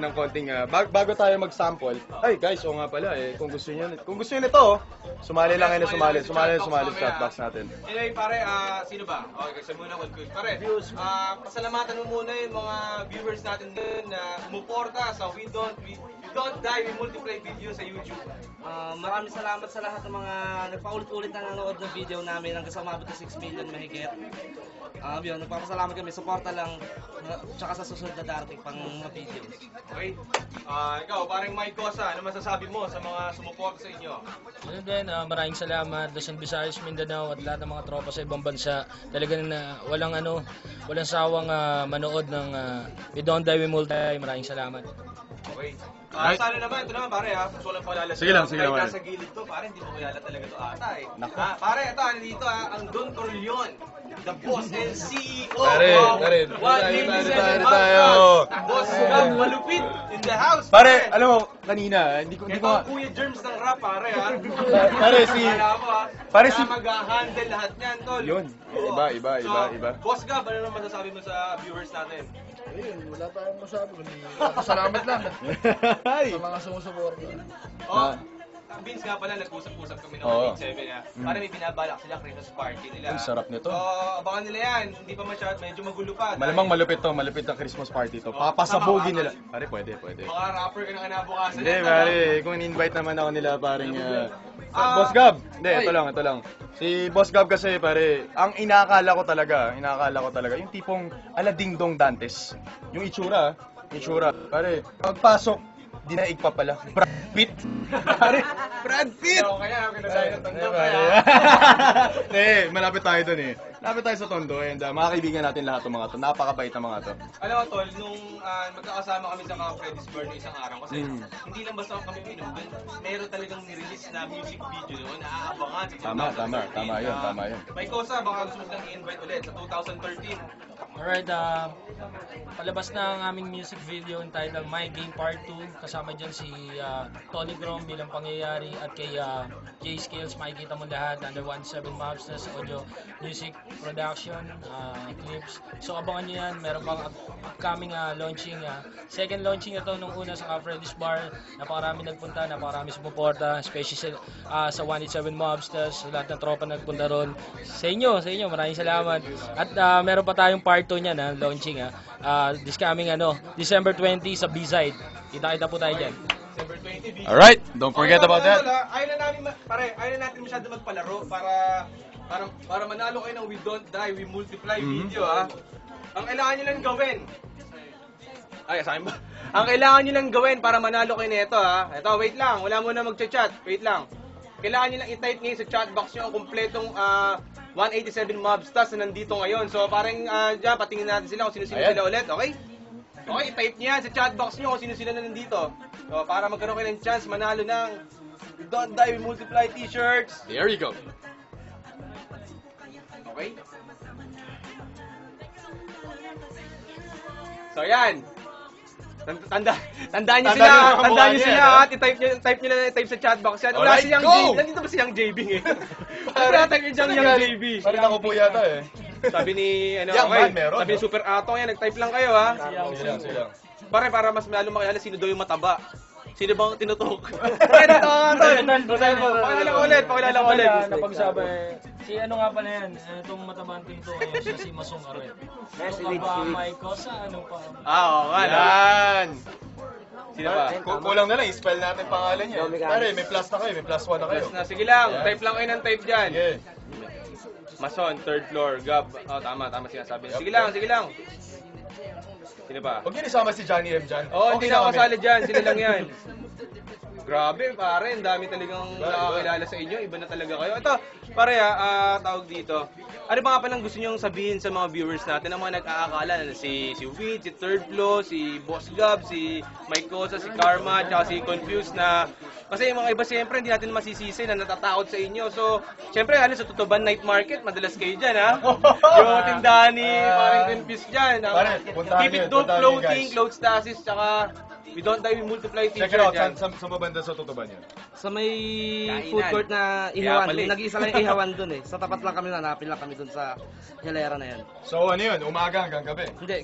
ng konting bago tayo mag-sample. Ay, guys, oo nga pala eh, kung gusto niyo nito, sumali lang kayo sumali sa chatbox natin. Anyway, pare, sino ba? Okay, kasi muna ko. Pare, pasalamatan mo muna yung mga viewers natin din na umuporta sa We Don't Die, We Multiply video sa YouTube. Maraming salamat sa lahat ng mga nagpaulit-ulit na nanonood ng video namin hanggang sa umabot na 6 million mahigit. Yun, nagpapasalamat kami. Suporta lang tsaka sa susunod na darating pang mga videos. Okay? Ikaw, parang Mike Cosa, ano masasabi mo sa mga sumuporta sa inyo? Ano din, maraming salamat Luzon, Visayas, Mindanao at lahat ng mga tropa sa ibang bansa. Talagang walang sawang manood ng We Don't Die, We Multiply. Maraming salamat. Okay. Right. Sana naman, ito naman pare ha, gusto ko lang pakilala Sige lang, Kahit pare. nasa gilid to, pare, hindi mo kilala talaga to ata eh. Naku. Pare, ito, dito ang Don Corleon, the boss and CEO Pare, of pare, 187 tayo. Boss Gab Malupit in the house. Pare, alam mo, kanina, hindi ko Ito nga, ang Kuya Germs ng rap, pare ha. pare si, Kala mo ha, pare kaya si- mag-handle lahat niyan, tol. Yun. Oo. Iba. Boss Gab, ano naman masasabi mo sa viewers natin? Ayun, wala tayong masabi kundi salamat lang Ay! sa mga sumusuporta. Oh, Vince nga pala, nag-usap-usap kami ng Oo. 187 ha. Para may binabalak sila Christmas party nila. Ang sarap nito. So, abangan nila yan. Hindi pa masyad, medyo magulo pa. Malamang malupit ang Christmas party to. Papasabugin nila. Pare, pwede. Mga rapper ka na kinabukasan. Hindi, pare. Kung in-invite naman ako nila, paring... Boss Gab! Hindi, ito lang. Si Boss Gab kasi, pare, ang inakala ko talaga, yung tipong ala Ding Dong Dantes. Yung itsura. Pare, pagpasok, dinaig pa pala. Brad Pitt! Pare, Brad Pitt! So, kaya, kinasaya ng tondo Pare. kaya. Hindi, malapit tayo dun eh. Malapit tayo sa Tondo and mga kaibigan natin lahat ng mga to. Napakabait ng mga to. Alam mo, tol, nung magkakasama kami sa Freddy's Bar noong isang araw, kasi hindi lang basta kami minum, meron talagang nirelease na music video noon na aabangan sa 2013. Tama yun. May Cosa, baka gusto mo silang i-invite ulit sa 2013. Alright, palabas na ang aming music video entitled My Game Part 2. Kasama dyan si Tony Grom bilang pangyayari at kay Jay Skills. Makikita mo lahat under 187 Mobsters audio, music, production, clips. So abangan nyo yan. Meron pang upcoming launching. Second launching ito nung una sa Freddy's Bar. Napakarami nagpunta, napakarami sumuporta, especially sa 187 Mobsters. Lahat ng tropa nagpunta ron. Sa inyo, maraming salamat. At meron pa tayong part 2 niyan, launching this coming December 20 sa B-side. Kita-kita po tayo dyan. December 20. Alright, don't forget about that. Ayaw na natin masyado magpalaro para manalo kayo ng We Don't Die, We Multiply video ha. Ang kailangan nyo lang gawin. Ay, sa akin ba? Ang kailangan nyo lang gawin para manalo kayo nito ha. Ito, wait lang. Wala muna mag-chat. Wait lang. Kailangan nyo lang i-type ngayon sa chat box nyo ang kumpletong 187 Mobsters na nandito ngayon. So parang dyan, patingin natin sila kung sino-sino sila ulit, okay? Okay, type niya sa chat box nyo kung sino-sino na nandito. So para magkaroon kayo ng chance manalo ng We Don't Die, We Multiply t-shirts. There you go. Okay? So, yan. Tandaan niyo sila, tandaan niyo sila, at i-type niyo sa chat box yan. Wala Alright, si Young go! JB. Nandito ba si Young JB eh? Wala tayo yung Young JB. Parang ako po yata eh. Sabi ni, Young okay, man, meron, sabi ni no? Super Atong yan, nag-type lang kayo ha. Sige lang. Pare, para mas lalo makilala sino daw yung mataba. Sino bang tinutok? Pare, ito nga to. Pakilala ko ulit, pakilala ko ulit. Napagsabi, si ano nga pala yan, itong matabang pinto, siya si Masong Aret. Ano ka ba, Maiko, sa ano pa? Oo nga, Yan! Sino ba? Kulang na lang, i-spell natin pangalan niya. Pare, may plus na kayo, may plus 1 na kayo. Sige lang, type lang kayo ng type dyan. Sige. Mason, third floor, Gab. Oh, tama sinasabi. Sige lang. Sino ba? Huwag yun isama si Johnny M dyan. Hindi na ako kasali dyan. Sila lang yan. Grabe, pare. Ang dami talagang nakakilala sa inyo. Iba na talaga kayo. Ito, pare tawag dito. Ano ba nga palang gusto nyong sabihin sa mga viewers natin, ang mga nag-aakala na si Wheat, si Third Flow, si Boss Gab, si Mike Cosa, si Karma, tsaka si Confused na... Kasi yung mga iba siyempre hindi natin masisisi na natatakot sa inyo. So, siyempre, sa Tutuban Night Market, madalas kayo dyan, ha? Yung tindahan ni parang Confused dyan. Pare, puntahan Keep it nyo, dope puntahan nyo, clothing, guys. clothes stasis, tsaka We Don't Die, We Multiply Check t-shirt it out, yan. saan ba banda sa Tutuban yan? Sa may Kainan. food court na Kaya ihawan, pala eh. nag-iisa lang yung ihawan dun eh. Sa tapat lang kami, hanapin lang kami dun sa hilera na yan. So ano yun, umaga hanggang gabi? Hindi,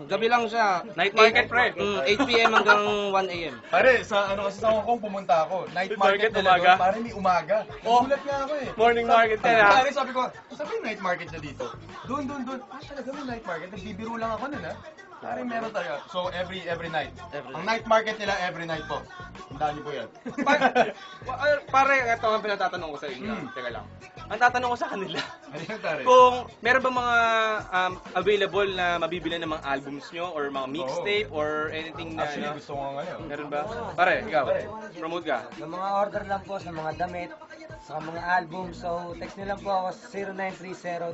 gabi lang siya. Night market, pre. 8 p.m. hanggang 1 a.m. Pare, kasi sa Hong Kong pumunta ako. Night market Market, nila umaga? doon, pare may umaga. Gulat nga ako eh. Morning market yan, ha? Pare, sabi ko, yung night market na dito? Doon. Talaga may night market. Nagbibiro lang ako nun, ha? Pare, meron talaga. So, every night. Ang night market nila, every night po. Tandaan niyo po yan. Pare, ito ang pinatatanong ko sa inyo. Teka lang. Ang tatanong ko sa kanila, Ano yun, pare? kung meron ba mga available na mabibili ng mga albums nyo or mga mixtape or anything na Actually, gusto ko nga ngayon. meron ba? Pare, ikaw, promote ka. Sa mga order lang po, sa mga damit, sa mga album. So, text nyo lang po ako sa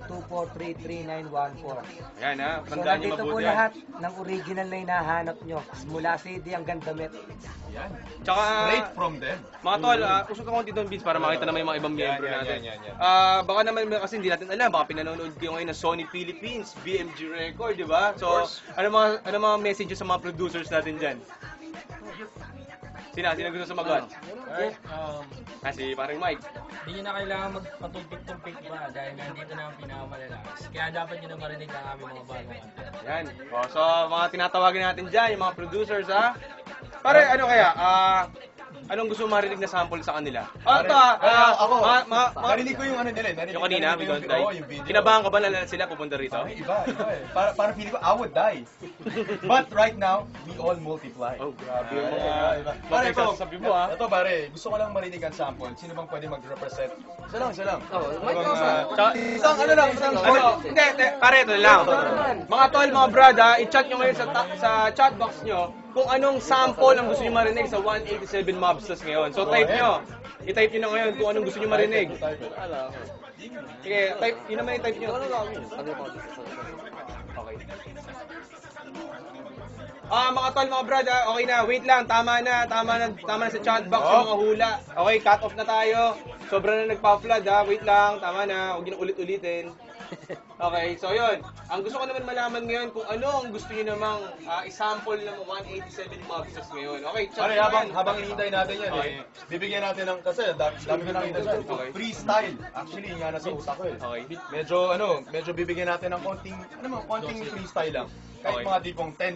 0930-243-3914. Yan ha, So, tandaan nyo nandito po mabuti yan. lahat ng original na hinahanap nyo. Mula CD hanggang damit. Yan. Tsaka, Straight from them. mga tol, usok ka konti doon, Vince, para makita naman yung mga ibang miyembro natin. yan. Baka naman, kasi hindi natin alam, baka pinanonood kayo ngayon ng Sony Philippines, BMG Record, di ba? So, ano mga message sa mga producers natin dyan? Sino gusto sumagot? Si parang Mike. Hindi nyo na kailangan magpatumpik-tumpik pa dahil nandito na ang pinakamalakas. Kaya dapat nyo na marinig ang aming mga bagong kanta. Yan. So, mga tinatawagin natin dyan, yung mga producers, ha? Pare, ano kaya? Anong gusto mo marinig na sample sa kanila? Ako, narinig ko yung ano nila. Yung kanina, We Don't Die. yung video. Kinabahan ka ba na sila pupunta rito? Ay, iba eh. Para feeling ko, I would die. But right now, we all multiply. Oh, grabe yung Iba. mga... Pare, ito, sabi mo, ha? Ito, pare, gusto ko lang marinig ang sample. Sino bang pwede mag-represent? Isa lang. Mike Isang hindi, pare, ito lang. Mga tol, mga brad, i-chat nyo ngayon sa chat box nyo kung anong sample ang gusto nyo marinig sa 187 Mobsters ngayon. So, type nyo. I-type nyo na ngayon kung anong gusto nyo marinig. Sige, type, yun naman i-type nyo. Okay. Mga tol, mga brad, okay na. Wait lang, tama na sa chat box yung mga hula. Okay, cut off na tayo. Sobra na nagpa-flood, ha. Wait lang, tama na. Huwag nyo ulit-ulitin. Okay, so yun. Ang gusto ko naman malaman ngayon kung ano ang gusto nyo namang isample ng 187 Mobsters ngayon. Okay, chat Pare, nyo yan. habang hinihintay natin yan bibigyan natin ng, kasi dami ko nakita dyan. Okay. Freestyle. Actually, nga nasa utak ko eh. Okay. Medyo bibigyan natin ng konting freestyle lang. Kahit Okay. mga tipong 10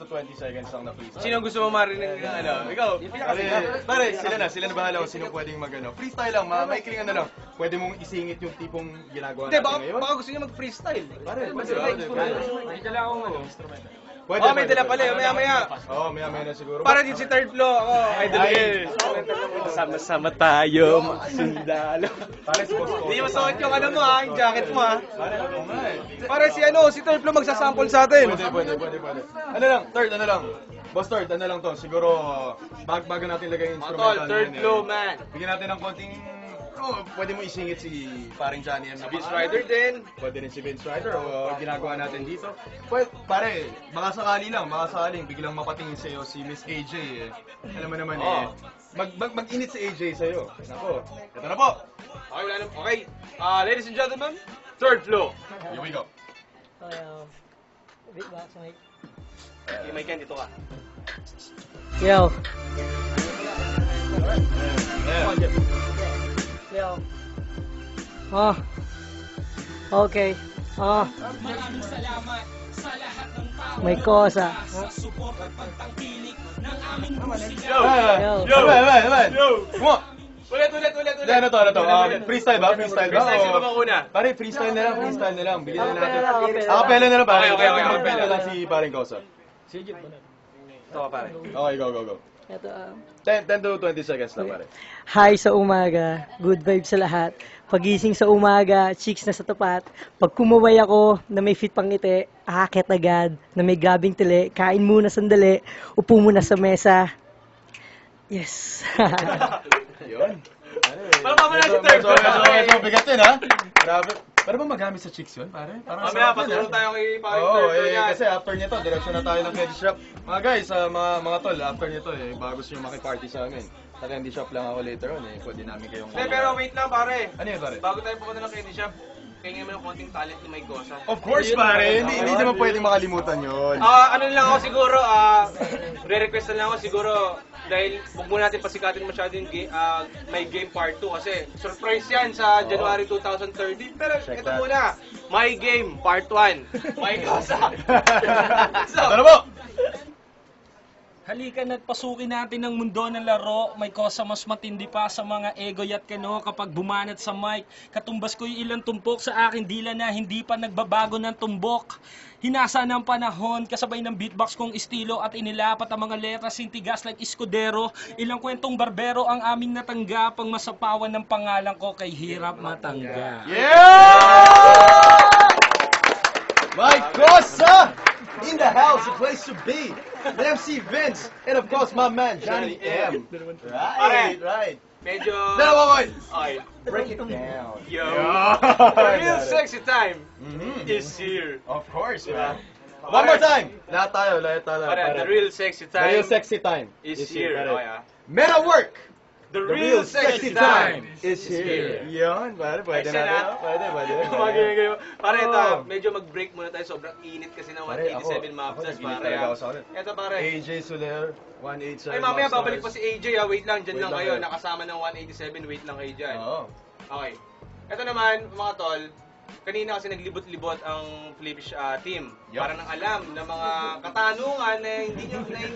to 20 seconds lang na freestyle. Sino gusto mo marinig ng ano? Ikaw. Pare, sila na bahala kung sino pwedeng freestyle lang, maikling lang. Pwede mong isingit yung tipong ginagawa Hindi, natin ngayon. baka gusto nyo mag-freestyle. Pare, May dala akong instrument. May dala pala yun. Maya-maya. Oo, maya na siguro. Para din si Third Flow. Ako, idol Ay. Sama-sama tayo, mga sundalo. Pare, si Boss Cole. Hindi mo suot yung ano mo ha, yung jacket mo ha. Pare, oo nga eh. Para si Third Flow magsasample sa atin. Pwede. Ano lang, Boss Third, ano lang to, siguro, bago natin lagay yung Mga instrumental. tol, Third na yun, Flow man. Bigyan natin ng konting, pwede mo isingit si paring Johnny M. Si Vince Ryder din. Pwede rin si Vince Ryder o ginagawa natin dito. Pare, baka sakaling biglang mapatingin sa'yo si Miss AJ eh. Alam mo naman mag-init si AJ sa'yo. Nako, ito na po. Okay, ladies and gentlemen, Third floor. Here we go. Beatbox, Mike. Okay, Mike, Ken, dito ka. Yo. Yeah. Yo. Oh. Okay. Oh. Maraming salamat sa lahat ng tao. May kosa. Sa support at pagtangkilik ng aming musika. Yo. Naman. Come on. Ulit. Ano to? Freestyle ba? Freestyle ba? Freestyle, sino ba una? Pare, freestyle na lang. Bigyan na natin. Acapella. Acapella na lang, pare. Okay. Acapella lang si paring Kosa. Ito ka, pare. Okay, go. Ito, 10 to 20 seconds na, pare. Hi sa umaga, good vibes sa lahat. Pagising sa umaga, chicks na sa tapat. Pag kumaway ako na may fit pang ngiti, aakit agad na may grabing tili. Kain muna sandali, upo muna sa mesa. Yes. Yun. Para pa na si third. Medyo bigat yun, ha? Grabe. Pero ba magamit sa chicks yun, pare? Parang Mamaya, sarap yun, patulong ha? tayo kay paring Oo, third floor yan. kasi after nito, direksyon na tayo ng candy shop. Mga guys, mga tol, after nito, bago gusto nyo makiparty sa amin. Sa candy shop lang ako later on, pwede namin kayong... Hindi, pero wait lang, pare. Ano yun, pare? Bago tayo pumunta ng candy shop, kaya mo yung konting talent ni Mike Gosa. Of course, pare! Hindi naman pwedeng makalimutan yun. Ano lang ako siguro, re-request na lang ako siguro, dahil huwag muna natin pasikatin masyado yung My Game Part 2 kasi surprise yan sa January 2013. Pero Check ito that. muna, My Game Part 1, Mike Gosa. Ano mo? Halika na't pasukin natin ang mundo ng laro. May kosa mas matindi pa sa mga egoy at kano kapag bumanat sa mic. Katumbas ko yung ilang tumpok sa aking dila na hindi pa nagbabago ng tumbok. Hinasa ng panahon kasabay ng beatbox kong estilo at inilapat ang mga letras sintigas like Escudero. Ilang kwentong barbero ang aming natanggap pang masapawan ng pangalan ko kay Hirap Matanggap. Yeah! My Kosa! In the house, a place to be. The MC Vince, and of course my man Johnny M. Right. Medyo... Dalawa ko. Okay. Break it down. Yo. Yeah. The real sexy time is here. Of course, man. One more time. Lahat tayo. Pare, the real sexy The time real sexy time is here. pare. Okay, Meta work. The real sexy time is here. Yan, pare. Pwede Excellent, na. ah. Pwede. Pare, ito, Oh. medyo mag-break muna tayo. Sobrang init kasi ng Pare, 187 Mobstars, nagilit pare. talaga ako sa akin. Ito, pare. AJ Soler, 187. Ay, mamaya Mobstars. babalik pa si AJ, ha. Wait lang, dyan Wait lang lang kayo. kayo. Nakasama ng 187, wait lang kayo dyan. Oo. Okay. Ito naman, mga tol, kanina kasi naglibot-libot ang Flemish team. Yup. Para nang alam ng mga katanungan na hindi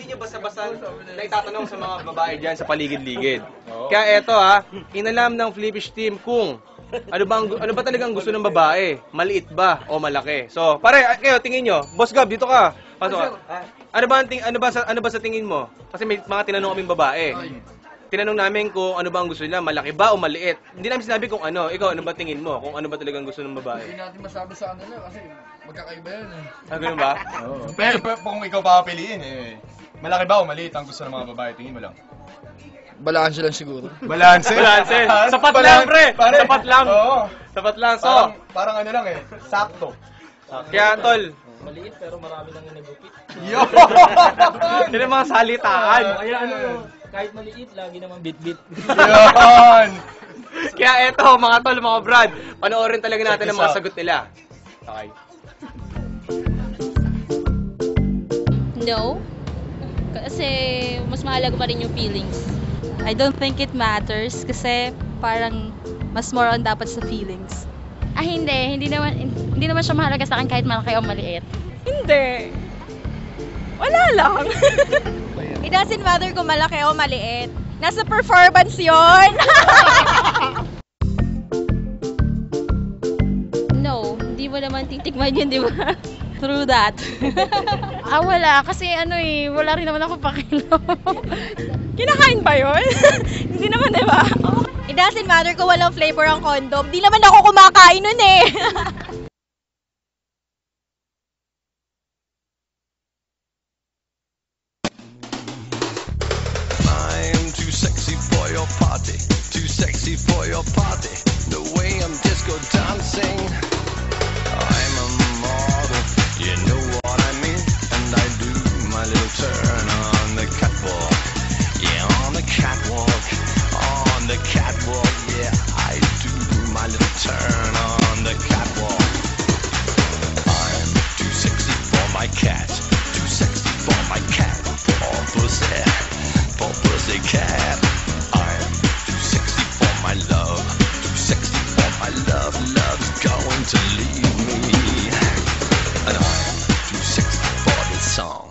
nyo basta-basta na itatanong sa mga babae dyan sa paligid-ligid. Oo. Kaya eto inalam ng Flemish team kung ano ba talagang gusto ng babae? Maliit ba o malaki? So, pare, kayo tingin nyo. Boss Gab, dito ka. Pasok ka. Ano ba sa tingin mo? Kasi may mga tinanong kaming babae. Tinanong namin kung ano ba ang gusto nila, malaki ba o maliit. Hindi namin sinabi kung ano. Ikaw, ano ba tingin mo? Kung ano ba talagang gusto ng babae? Hindi natin masabi sa kanila kasi magkakaiba yan eh. Ganun ba? Oo. Pero kung ikaw papapiliin, malaki ba o maliit ang gusto ng mga babae? Tingin mo lang. Balanse lang siguro. Balanse? Balanse. Sapat lang, pre. Sapat lang. Oo. Sapat lang. So, Parang ano lang sakto. kaya tol, Maliit pero marami nang inagupit. Yo! yun ang mga salitaan. Kaya kahit maliit, lagi naman bit-bit. Yun! Kaya eto, mga tol, mga brad, panoorin talaga natin Check ang this mga out. sagot nila. Okay. No. Kasi mas mahalaga pa rin yung feelings. I don't think it matters kasi parang mas more on dapat sa feelings. Hindi naman siya mahalaga sa akin kahit malaki o maliit. Hindi. Wala lang. It doesn't matter kung malaki o maliit. Nasa performance yon. No, hindi mo naman titikman yun, di ba? Through that. Wala. Kasi wala rin naman ako pakialam. Kinakain ba yun? Hindi naman, di ba? It doesn't matter kung walang flavor ang condom. Di naman ako kumakain nun eh. I'm too sexy for your party, too sexy for your party. The way I'm disco dancing, I'm a model, you know what I mean. And I do my little turn on the catwalk, yeah, on the catwalk, on the catwalk, yeah, I do my little turn on the catwalk. love's going to leave me, and I'm too sexy for this song.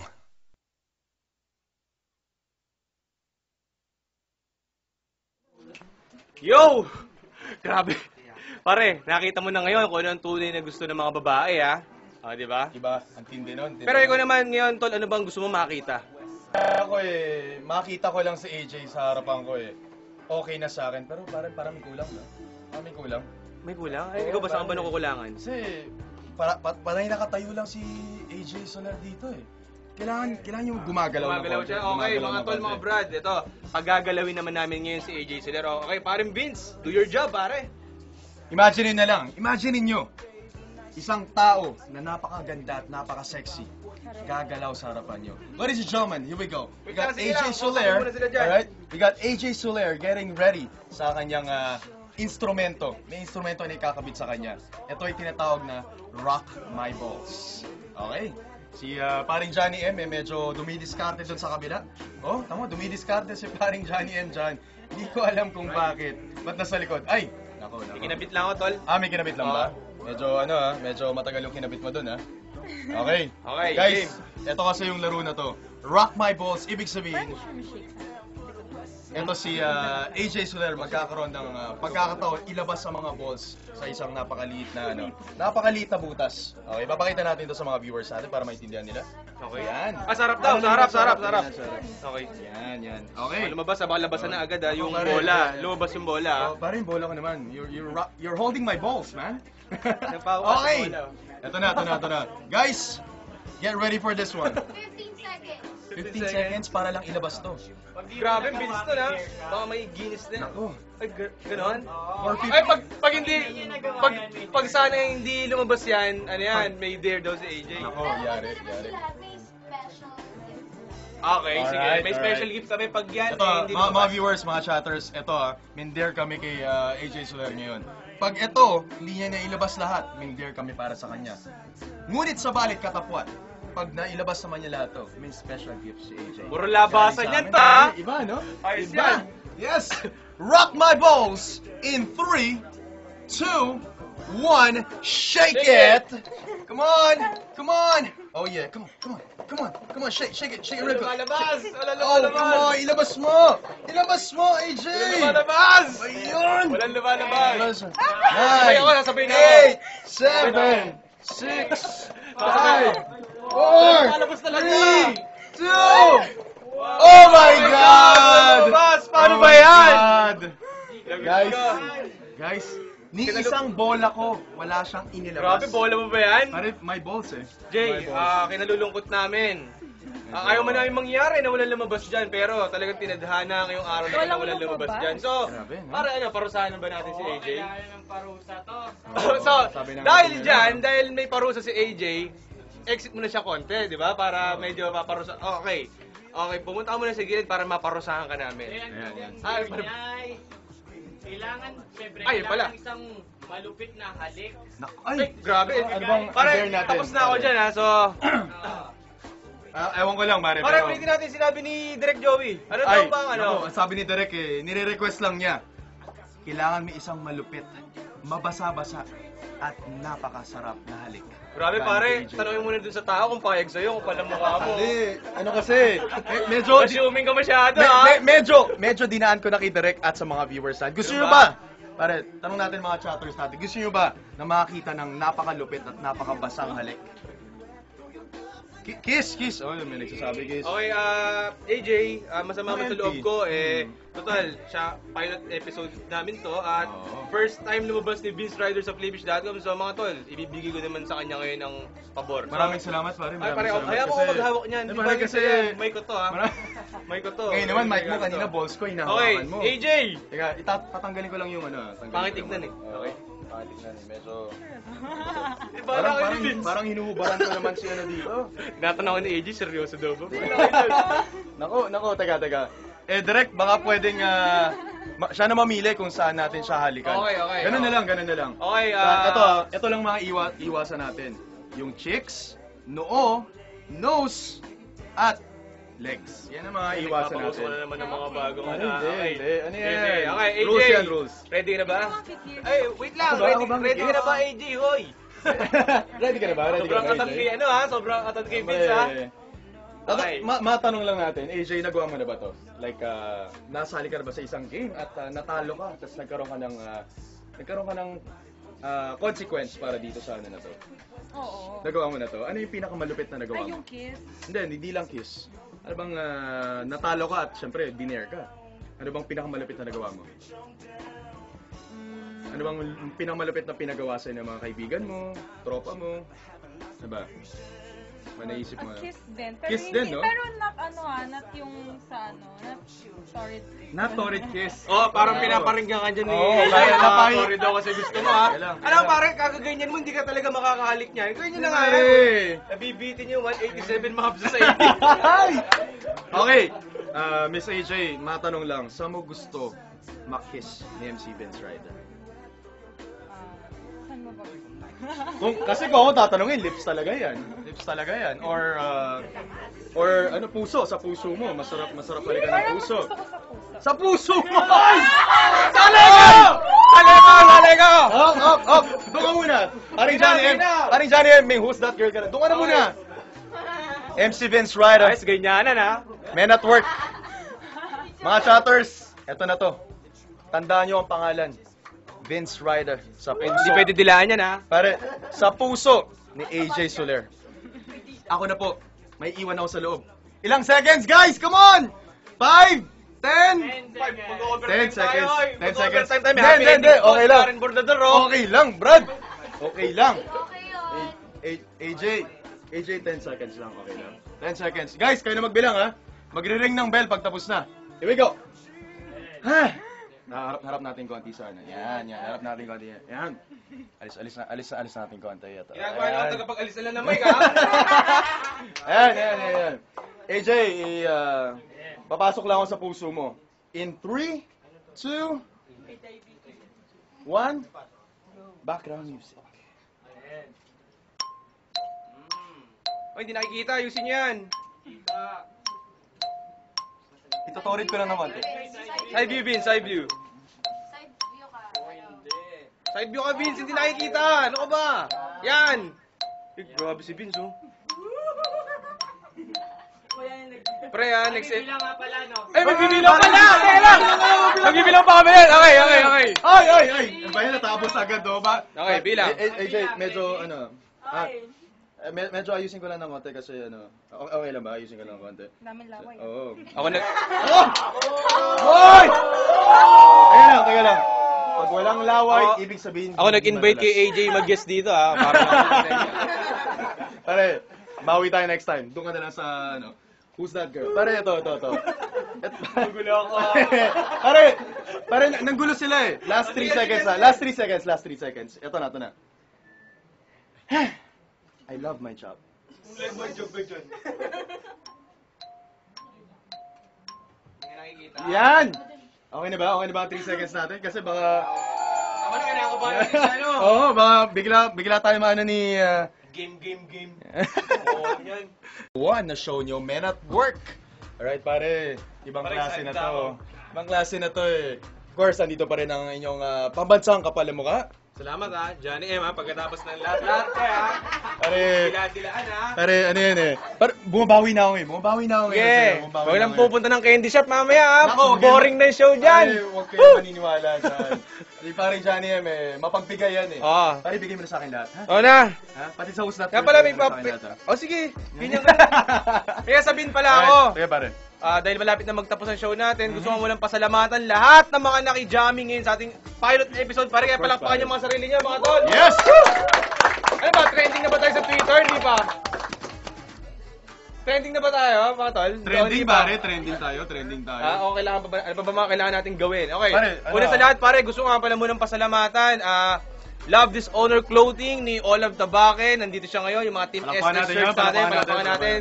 Yo! Grabe. Pare, nakita mo na ngayon kung ano ang tunay na gusto ng mga babae, ha? Di ba? Diba? Ang tindi nun. Pero ikaw naman ngayon, tol, ano bang gusto mo makita? Ako makita ko lang si AJ sa harapan ko okay na sa akin, pero parang may kulang na. May kulang. May kulang? Ay, ikaw ba saan ba nakukulangan? Kasi, parang nakatayo lang si AJ Soler dito Kailangan yung gumagalaw siya. Okay, mga tol, mga brad, ito, pagagalawin naman namin ngayon si AJ Soler. Okay, parin Vince, do your job, pare. Imagine na lang, imagine nyo, isang tao na napakaganda at napaka-sexy, gagalaw sa harapan nyo. Ladies and gentlemen, here we go. We got AJ Soler, alright? We got AJ Soler getting ready sa kanyang instrumento. May instrumento na ikakabit sa kanya. Ito ay tinatawag na Rock My Balls. Okay? Si paring Johnny M medyo dumidiskarte doon sa kabila. Oh, tama, dumidiskarte si paring Johnny M dyan. Hindi ko alam kung bakit. Ba't nasa likod? Ay! Nako. May kinabit lang ako, tol. May kinabit lang ba? Medyo matagal yung kinabit mo doon, ha? Okay. Okay, guys, game. ito kasi yung laro na to. Rock My Balls, ibig sabihin, ito si AJ Soler magkakaroon ng pagkakataon ilabas sa mga balls sa isang napakaliit na butas. Okay, papakita natin ito sa mga viewers natin para maintindihan nila. Okay. Yan. Sarap daw, sarap. Okay. Yan. Okay. Lumabas, baka labasan na agad yung bola. Lumabas yung bola. Parang bola ko naman. You're holding my balls, man. Okay. Ito na. Guys, get ready for this one. 15 seconds para lang ilabas to. Grabe, bilis to na. Baka may Guinness din. Ako. Ay, ganon? Ay, pag hindi, pag sana hindi lumabas yan, ano yan, may dare daw si AJ. Ako, yari. Okay, sige. May special gift kami pag yan. Ito, hindi mga viewers, mga chatters, ito may dare kami kay AJ Soler ngayon. Pag ito, hindi niya nailabas lahat, may dare kami para sa kanya. Ngunit sa balik katapwat, pag nailabas naman niya lahat to, may special gift si AJ. Puro labasan yan, ta! Iba, no? Ayos yan. Yes! Rock my balls in 3, 2, 1, shake it! Come on! Oh yeah, come on, shake it real quick. Lumalabas! Come on, ilabas mo, AJ! Lumalabas! Ayun! Walang lumalabas! 9, Sasabihin ako. 8, 7, 6, 5, 4, 3, 2, oh my God! Paano ba yan? Guys, ni isang bola ko, wala siyang inilabas. Grabe, bola mo ba yan? Pare, my balls Jay, kinalulungkot namin. Ayaw man namin mangyari na walang lumabas dyan, pero talagang tinadhana ngayong araw na walang lumabas dyan. So, para parusahan ba natin si AJ? ng parusa to. So, dahil may parusa si AJ, exit mo na siya konti, di ba? Para medyo maparusa. Okay, pumunta ka muna sa gilid para maparusahan ka namin. Kailangan isang malupit na halik. Ay, grabe. Ano bang Pare, dare natin? tapos na ako dyan, ha? So, ewan ko lang, pare. pare, ulitin natin sinabi ni Direk Joey. Ano daw bang ano? Sabi ni Derek nire-request lang niya. Kailangan may isang malupit, mabasa-basa, at napakasarap na halik. Grabe pare, tanongin mo na dun sa tao kung payag sa'yo, kung palang mukha mo. Ano kasi, medyo... Assuming ka masyado, ha? Medyo dinaan ko na kay Derek at sa mga viewers natin. Gusto nyo ba? Pare, tanong natin mga chatters natin. Gusto nyo ba na makakita ng napakalupit at napakabasang halik? Kiss! Oh, may nagsasabi kiss. Okay, AJ, masama mo sa loob ko, total, siya, pilot episode namin to, at first time lumabas ni Vince Rider sa Playbish.com, so mga tol, ibibigay ko naman sa kanya ngayon ng pabor. Maraming salamat, pare. Kaya ako maghawak niyan, di ba kasi, may ko to, ha? May ko to. Ngayon naman, mic mo, kanina balls ko, hinahawakan mo. Okay, AJ! Teka, tatanggalin ko lang yung Pangit tignan Okay. Pangit tignan medyo... Parang hinuhubaran ko naman si dito. Natanaw ni AJ, seryoso daw ba? Nako, teka. Direct, baka pwedeng siya na mamili kung saan natin siya halikan. Okay. Ganun na lang. Okay, ito lang mga iwasan natin. Yung cheeks, noo, nose, at legs. Yan ang mga iwasan natin. na naman ng mga bagong Hindi. Ano yan? Okay, AJ. Rules yan, rules. Ready ka na ba? Ay, wait lang. Ako ba? Ready ka na ba, AJ? Hoy! Ready ka na ba? Sobrang katan kay ano ha? Sobrang katan kay Vince ha? Okay. Matanong lang natin, AJ, nagawa mo na ba to? Like, nasali ka na ba sa isang game at natalo ka, tapos nagkaroon ka ng consequence para dito sa ano na to? Oo. Nagawa mo na to? Ano yung pinakamalupit na nagawa Ay, mo? yung kiss. Hindi lang kiss. Ano bang natalo ka at syempre, diner ka? Ano bang pinakamalupit na nagawa mo? Ano bang pinakamalupit na pinagawa sa'yo ng mga kaibigan mo, tropa mo? Ano ba? Naisip mo? Kiss din. Pero Kiss hindi, din, no? Pero not not yung sa not torrid. Not torrid kiss. Oh, parang pinaparinggan ka dyan ni sorry daw kasi gusto mo ha. Alam parang kakaganyan mo, hindi ka talaga makakahalik niya. Ganyan na nga yan. Nabibitin yung 187 maps sa iyo. Okay, Miss AJ, matanong lang, saan mo gusto makiss ni MC Vince Ryder? Saan mo ba? Kasi kung ako tatanungin, lips talaga yan. Lips talaga yan. Or ano, puso. Sa puso mo. Masarap halikan ng puso. Gusto ko sa puso. Sa puso mo! Salego! Up! Doon ka muna. Aring Johnny M. May who's that girl ka na. Doon ka na muna. MC Vince Ryder. Guys, ganyanan ha. Men at work. Mga chatters, eto na to. Tandaan nyo ang pangalan. Vince Ryder. Sa puso. Hindi pwede dilaan yan ha. Pare, sa puso ni AJ Soler. Ako na po. May iwan ako sa loob. Ilang seconds, guys? Come on! 5, 10, 10 seconds. 10 seconds. Hindi. Okay lang. Okay lang, Brad. Okay lang. AJ, 10 seconds lang. Okay lang. 10 seconds. Guys, kayo na magbilang ha. Magre-ring ng bell pag tapos na. Here we go. Harap natin konti sa ano. Yan. Harap natin konti. Yan. Alis natin konti. Ginagawa niyo ako tagapag-alis na lang ng mic ha. Ayan. AJ, papasok lang ako sa puso mo. In 3, 2, 1, background music. Ay, hindi nakikita. Ayusin yan. Itutorid ko lang naman. Side view, Vince. Side view. Side view ka, Vince. Hindi nakikita. Ano ka ba? Yan. Grabe si Vince, oh. Pre, next Bilang nga pala, no? Ay, magbibilang pala! Kaya lang! Magbibilang pa kami yan! Okay. Ay! Ano ba yan? Natapos agad, do ba? Okay, bilang. AJ, medyo, medyo ayusin ko lang ng konti kasi, okay lang ba? Ayusin ko lang ng konti. Daming laway. Oo. Ako nag... Hoy! Teka lang. Pag walang laway, ibig sabihin... Ako nag-invite kay AJ mag-guest dito, ha? Pare, bawi tayo next time. Doon ka na lang sa, who's that girl? Pare, ito. Nagulo ako. Pare, nanggulo sila eh. Last 3 seconds ha. Last 3 seconds. Ito na. I love my job. Yan! Okay na ba ang 3 seconds natin? Kasi baka... Ako na kinakabahan sa ano. Oo, baka bigla tayo maano ni... Game. Yan. One na show nyo, Men at Work. Alright pare, ibang klase na to. Ibang klase na to eh. Of course, andito pa rin ang inyong pambansang kapal na mukha. Salamat ha, Johnny M ha, pagkatapos ng lahat ha. Pare, Dila-dilaan ha. pare, ano yan eh. Bumabawi na ako ngayon. Yeah, huwag lang pupunta ng candy shop mamaya ha. Nako, Boring na yung show dyan. Pare, huwag kayo maniniwala dyan. Di pare Johnny M eh, mapagbigay yan eh. Oo. Pare, bigay mo na sa akin lahat, ha? Oo na. Ha? Pati sa huslat. Kaya pala may papit. O sige, ganyan ka. Kaya sabihin pala ako. Kaya pare. Dahil malapit na magtapos ang show natin, gusto ko munang pasalamatan lahat ng mga naki-jamming ngayon sa ating pilot episode. Pare, kaya palakpakan yung mga sarili niyo, mga tol. Yes! Ano ba, trending na ba tayo sa Twitter? Di pa? Trending na ba tayo, mga tol? Trending pare, trending tayo. Okay lang ba? Ano ba mga kailangan natin gawin? Okay. Pare, Una sa lahat, pare, gusto ko nga pala munang pasalamatan. Love This Honor Clothing ni Olav Tabaque. Nandito siya ngayon. Yung mga Team SS shirts natin. Palakpakan natin.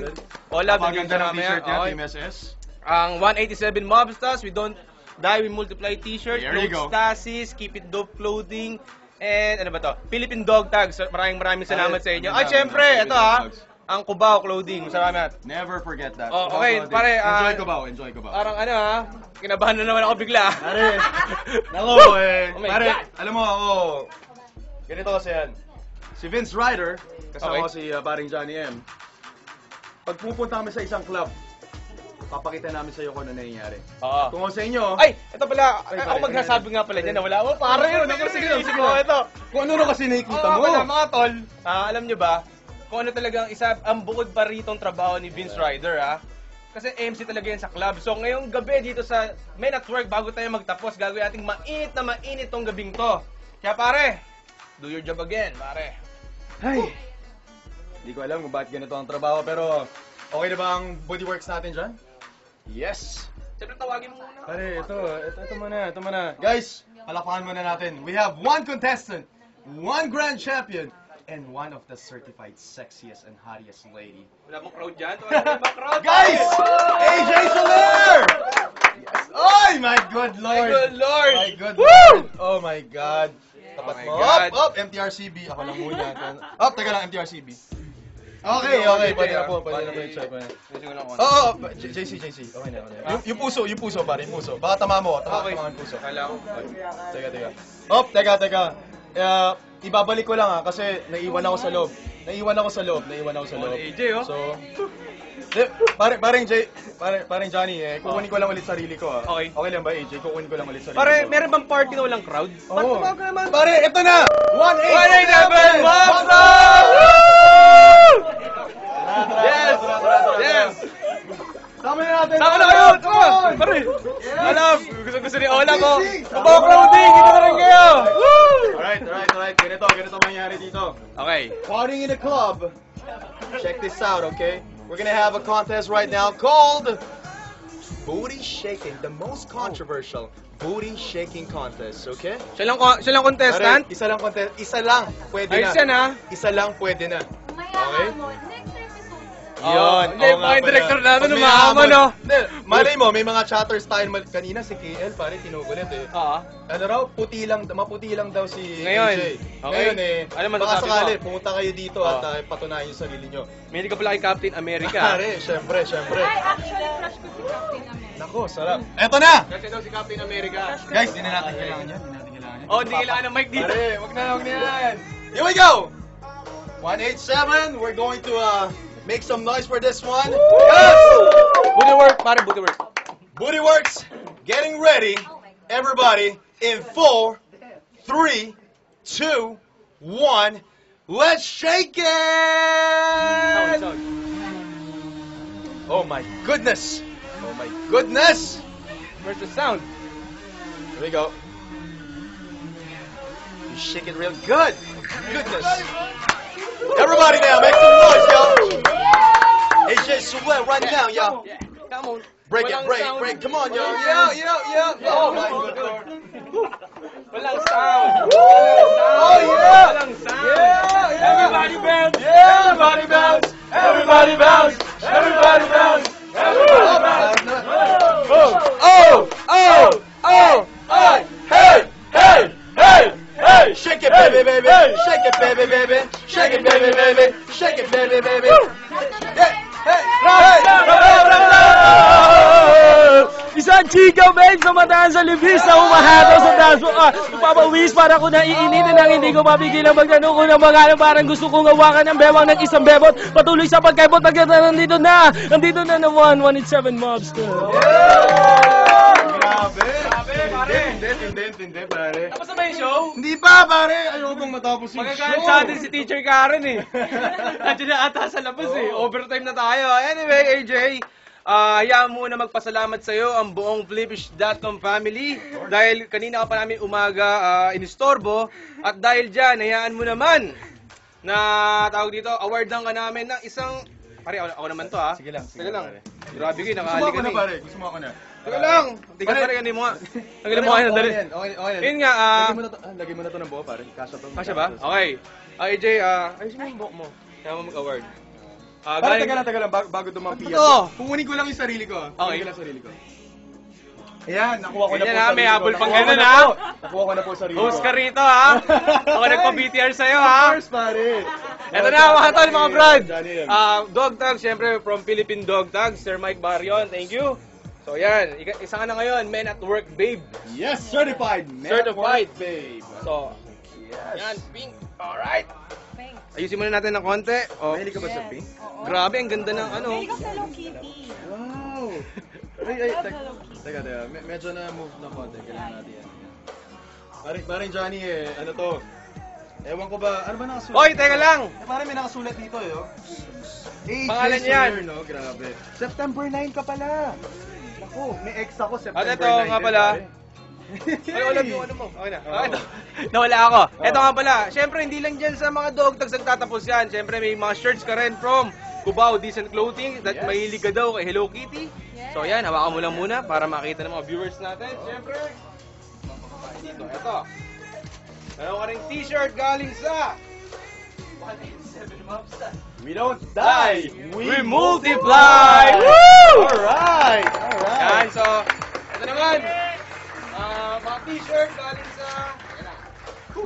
Olav, nandito siya namin. Team SS. Ang 187 Mobstars. We Don't Die, We Multiply t-shirt. There you go. Stasis, Keep It Dope Clothing. And ano ba to? Philippine Dog Tags. Maraming salamat sa inyo. At syempre, ito ha. ang Cubao Clothing. Salamat. Never forget that. Oh, Cubao okay, Clothing. pare. Enjoy Cubao. Parang ano kinabahan na naman ako bigla. Pare, nako Oh my pare, God. alam mo ako, ganito kasi yan. Si Vince Ryder, kasama ko si paring Johnny M. Pag pupunta kami sa isang club, papakita namin sa iyo kung ano nangyayari. Oo. Kung ako sa inyo, Ay, ito pala. Ay, Ako pare, magsasabi nga pala dyan na wala. Oh, pare. sige lang. Ito. Kung ano kasi nakikita mo. Pala, mga tol. Alam nyo ba, kung ano talagang ang bukod pa ritong trabaho ni Vince Ryder, Kasi MC talaga yan sa club. So ngayong gabi dito sa Men at Work, bago tayo magtapos, gagawin nating mainit tong gabing to. Kaya pare, do your job again, pare. Ay, hindi ko alam kung bakit ganito ang trabaho, pero okay na ba ang bodyworks natin dyan? Yes! Siyempre tawagin mo muna. Pare, ito muna. Guys, palakpakan muna natin. We have one contestant, one grand champion, and one of the certified sexiest and hottest lady. Wala mong crowd dyan? Wala mong crowd? Guys! AJ Soler! Yes. Oh my good lord! My good lord! My good Woo! lord! Oh my god! Tapat Oh my mo. God. Up! MTRCB. Ako lang muna. Teka lang, MTRCB. Okay. Pwede na po i-check. Oo, JC. Okay na. Yung puso pare, yung puso. Baka tama mo. Tama ang puso. Kala ko. Teka. Teka. Ibabalik ko lang kasi naiwan ako sa loob. Naiwan ako sa loob. AJ, oh. So, parang Johnny, kukunin ko lang ulit sarili ko. Okay. Okay lang ba, AJ? Kukunin ko lang ulit sarili Pare, ko. meron bang party na walang crowd? Oo. Tawag ka naman. Pare, ito na! 187 Mops! Yes! Tama na natin! Tama na kayo! Tama! Pare! Alam! Gusto ni Ola ko! Cubao Clothing! Ito na rin kayo! Alright. Ganito mangyari dito. Okay. Partying in a club. Check this out, okay? We're gonna have a contest right now called Booty Shaking, the most controversial booty shaking contest, okay? Siya lang contestant? Pare, isa lang contest, isa lang pwede Ayos na. yan, ha? Isa lang pwede na. Okay? Yun. Hindi, Oo nga yung pala. director natin Pag may umahamon, no? Hindi, malay mo, may mga chatter style. Kanina si KL, pare, tinugulit eh. Oo. Ano raw, maputi lang daw si Ngayon. AJ. Okay. Ngayon Ano man baka sasabi sakali, mo? pumunta kayo dito at patunayan yung sarili nyo. May ka pala kay Captain America. Pare, syempre. Ay, actually, crush ko si Captain America. Nako, sarap. Eto na! Kasi daw si Captain America. Guys, hindi na natin kailangan yan. Oh, hindi kailangan ng mic dito. Pare, wag na yan. Here we go! 187, we're going to make some noise for this one. Yes! Booty work, pare, booty work. Booty Works, getting ready. Everybody, in 4, 3, 2, 1, let's shake it! Oh my goodness! Oh my goodness! Where's the sound? Here we go. You shake it real good. Goodness. Everybody now, make some noise, y'all. AJ Soler right now, y'all. Come on. Break it, break. Come on, y'all. Yeah. Oh my good lord. Walang sound. Oh yeah. Walang sound. Yeah. Everybody bounce. Yeah. Everybody bounce. Everybody bounce. Everybody bounce. Everybody bounce. Oh. Hey. Shake it, baby. Shake it, baby. Shake it, baby. Shake it, baby. Isang chika, babe, sa mataas sa libis na humahataw sa taas mo. Ipapawis para ko naiinitin ang hindi ko mapigilan magtanong ko ng mga parang gusto kong hawakan ng bewang ng isang bebot. Patuloy sa pagkaibot, nandito na naman, 187 Mobster. Grabe, pare. Hindi, pare. Tapos na ba yung show? Hindi pa, pare. Ayokong matapos yung Magagalit show. sa atin si Teacher Karen eh. Nandiyan na ata sa labas eh. Overtime na tayo. Anyway, AJ, hayaan muna magpasalamat sa'yo ang buong Flippish.com family dahil kanina ka pa namin umaga inistorbo at dahil dyan, hayaan mo naman na tawag dito, awardan ka namin ng isang... Pare, ako naman to ha. Sige lang. Grabe kayo, Gusto mo nakahali ako ka na, na pare. Gusto mo ako na. Teka lang. Teka pare, hindi mo nga. Tanggalin mo kayo, dali. Okay. Yun nga, Lagay mo na to ng buo, pare. Kasya to. Kasya ba? Okay. AJ, ayusin mo yung buhok mo. Kaya mo mag-award. Pare, teka lang. Bago dumampi Ito. yan. Kukunin ko lang yung sarili ko. Okay. Kukunin ko lang sarili ko. Ayan, nakuha ko na Ganyan po ha, sarili may ko. habol pang Nakuha ko ganun na ha. po. Nakuha ko na po sarili ko. Host ka rito ha. Ako nagpa-BTR sa'yo ha. Of course, pare. Ito na mga tol, mga brad. Johnny M. Dog Tag, syempre from Philippine Dog Tag, Sir Mike Barion, thank you. So yan, isa ka na ngayon, Men at Work Babe. Yes, certified. Certified. Babe. So, Yes. yan, pink. Alright. Ayusin muna natin ng konti. Oh. Mahilig ka ba sa pink? Grabe, ang ganda ng ano. Mahilig ka sa Hello Kitty. Wow. Ay, teka. Medyo na move na konti. Kailangan natin yan. Paring Johnny ano to? Ewan ko ba, ano ba nakasulat? Hoy, teka lang! Parang may nakasulat dito oh. Pangalan niya yan. No? Grabe. September 9 ka pala. Naku, may ex ako September 9. At ito nga pala. Ay, wala yung ano mo. Okay na. Okay na. Nawala ako. Ito nga pala. Siyempre, hindi lang dyan sa mga dog tags nagtatapos yan. Siyempre, may mga shirts ka rin from Cubao Decent Clothing. That mahilig ka daw kay Hello Kitty. So yan, hawakan mo lang muna para makita ng mga viewers natin. Siyempre, dito. Ito. Meron ka ring t-shirt galing sa 187 Mobster. We don't die, we multiply! Woo! Alright! Yan, so, ito naman. Mga t-shirt galing sa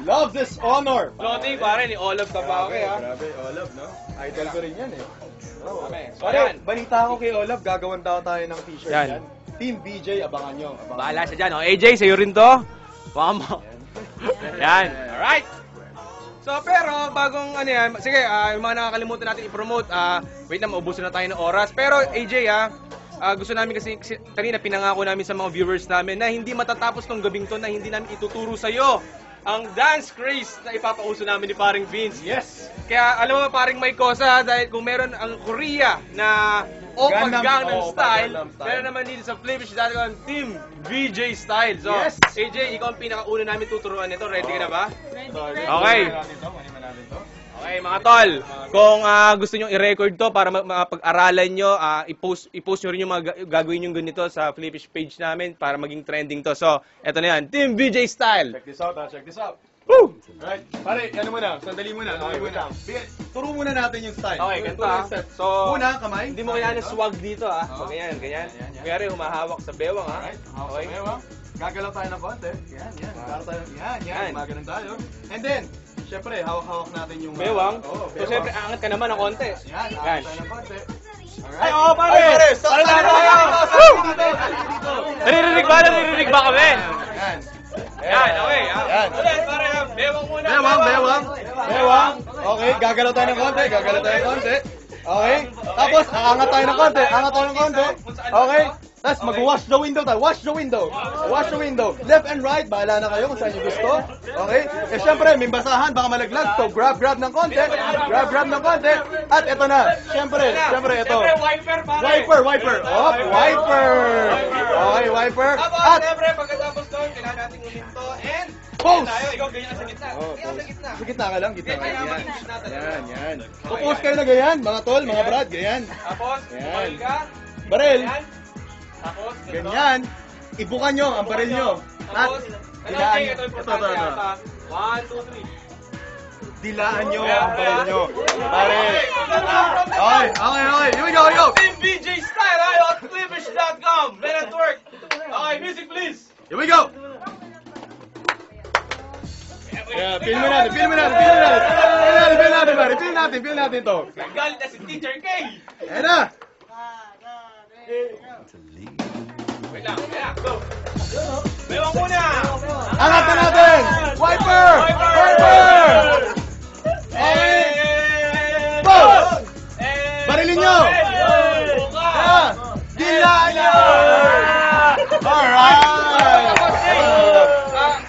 Love this honor! clothing, pare, ni Olav Tapaque, ha? Grabe, Olav, no? Idol ko rin yan, eh. So, yan. Balita ko kay Olav, gagawan daw tayo ng t-shirt Yan. yan. Team BJ, abangan nyo. Bahala siya dyan, oh. AJ, sa'yo rin to. Baka mo. Yan, alright. So, pero, bagong ano yan, sige, yung mga nakakalimutan natin i-promote, wait lang, maubusan na tayo ng oras. Pero, AJ, gusto namin kasi kanina pinangako namin sa mga viewers namin na hindi matatapos tong gabing to na hindi namin ituturo sa'yo ang dance craze na ipapauso namin ni Paring Vince. Yes! Kaya alam mo Paring may kosa dahil kung meron ang Korea na Gangnam Style, meron naman dito sa Flippish.com Team VJ Style. So, Yes! AJ, ikaw ang pinakauna namin tuturuan nito. Ready ka na ba? Ready. Okay. Okay, mga tol, kung gusto nyo i-record to para mapag-aralan nyo, i-post nyo rin yung mga gagawin nyo ganito sa Flippish page namin para maging trending to. So, eto na yan, Team VJ Style. Check this out, check this out. Woo! Right. Pare, ano muna, sandali muna. Turo muna natin yung style. Okay, ganito So, una, kamay. hindi mo kailangan ng swag dito So, ganyan. Kaya humahawak sa bewang Okay. Gagalaw tayo ng konti. Yan. Para tayo, yan. Maganon tayo. And then, syempre, hawak-hawak natin yung bewang. Oh, So, syempre, angat ka naman ng konti. Yan. Tayo ng konti. Ay, oo, pare! Pare na tayo! Naririnig ba kami? Yan, okay. Ulit, pare, bewang muna. Bewang. Okay, gagalaw tayo ng konti. Okay. Tapos, aangat tayo ng konti. Okay. Tapos, mag-wash the window tayo. Wash the window. Left and right, bahala na kayo kung saan nyo gusto. Okay? Eh, syempre, may basahan, baka malaglag. So, grab ng konti. At ito na. Syempre, ito. Wiper, pare. Wiper. Wiper. Okay, wiper. At, syempre, pagkatapos doon, kailangan natin uminto and pose. Ikaw ganyan sa gitna. Sa gitna ka lang. Yan. Yan. Pupose kayo na ganyan, mga tol, mga brad, ganyan. Tapos, baril ka. Baril. Tapos, Ganyan. Ibukan nyo ang baril nyo. At dilaan nyo. Ito, 1, 2, 3. Dilaan nyo ang baril nyo. Pare. Okay. Here we go. Team VJ Style, at Flippish.com. Men at Work. Okay, music please. Here we go. Yeah, film natin. Film natin to. Galit na si Teacher K. Ayan na. Wait lang, go. Bewang muna. Angat na natin. Wiper. Pose. Barilin nyo. Dilaan nyo. Alright.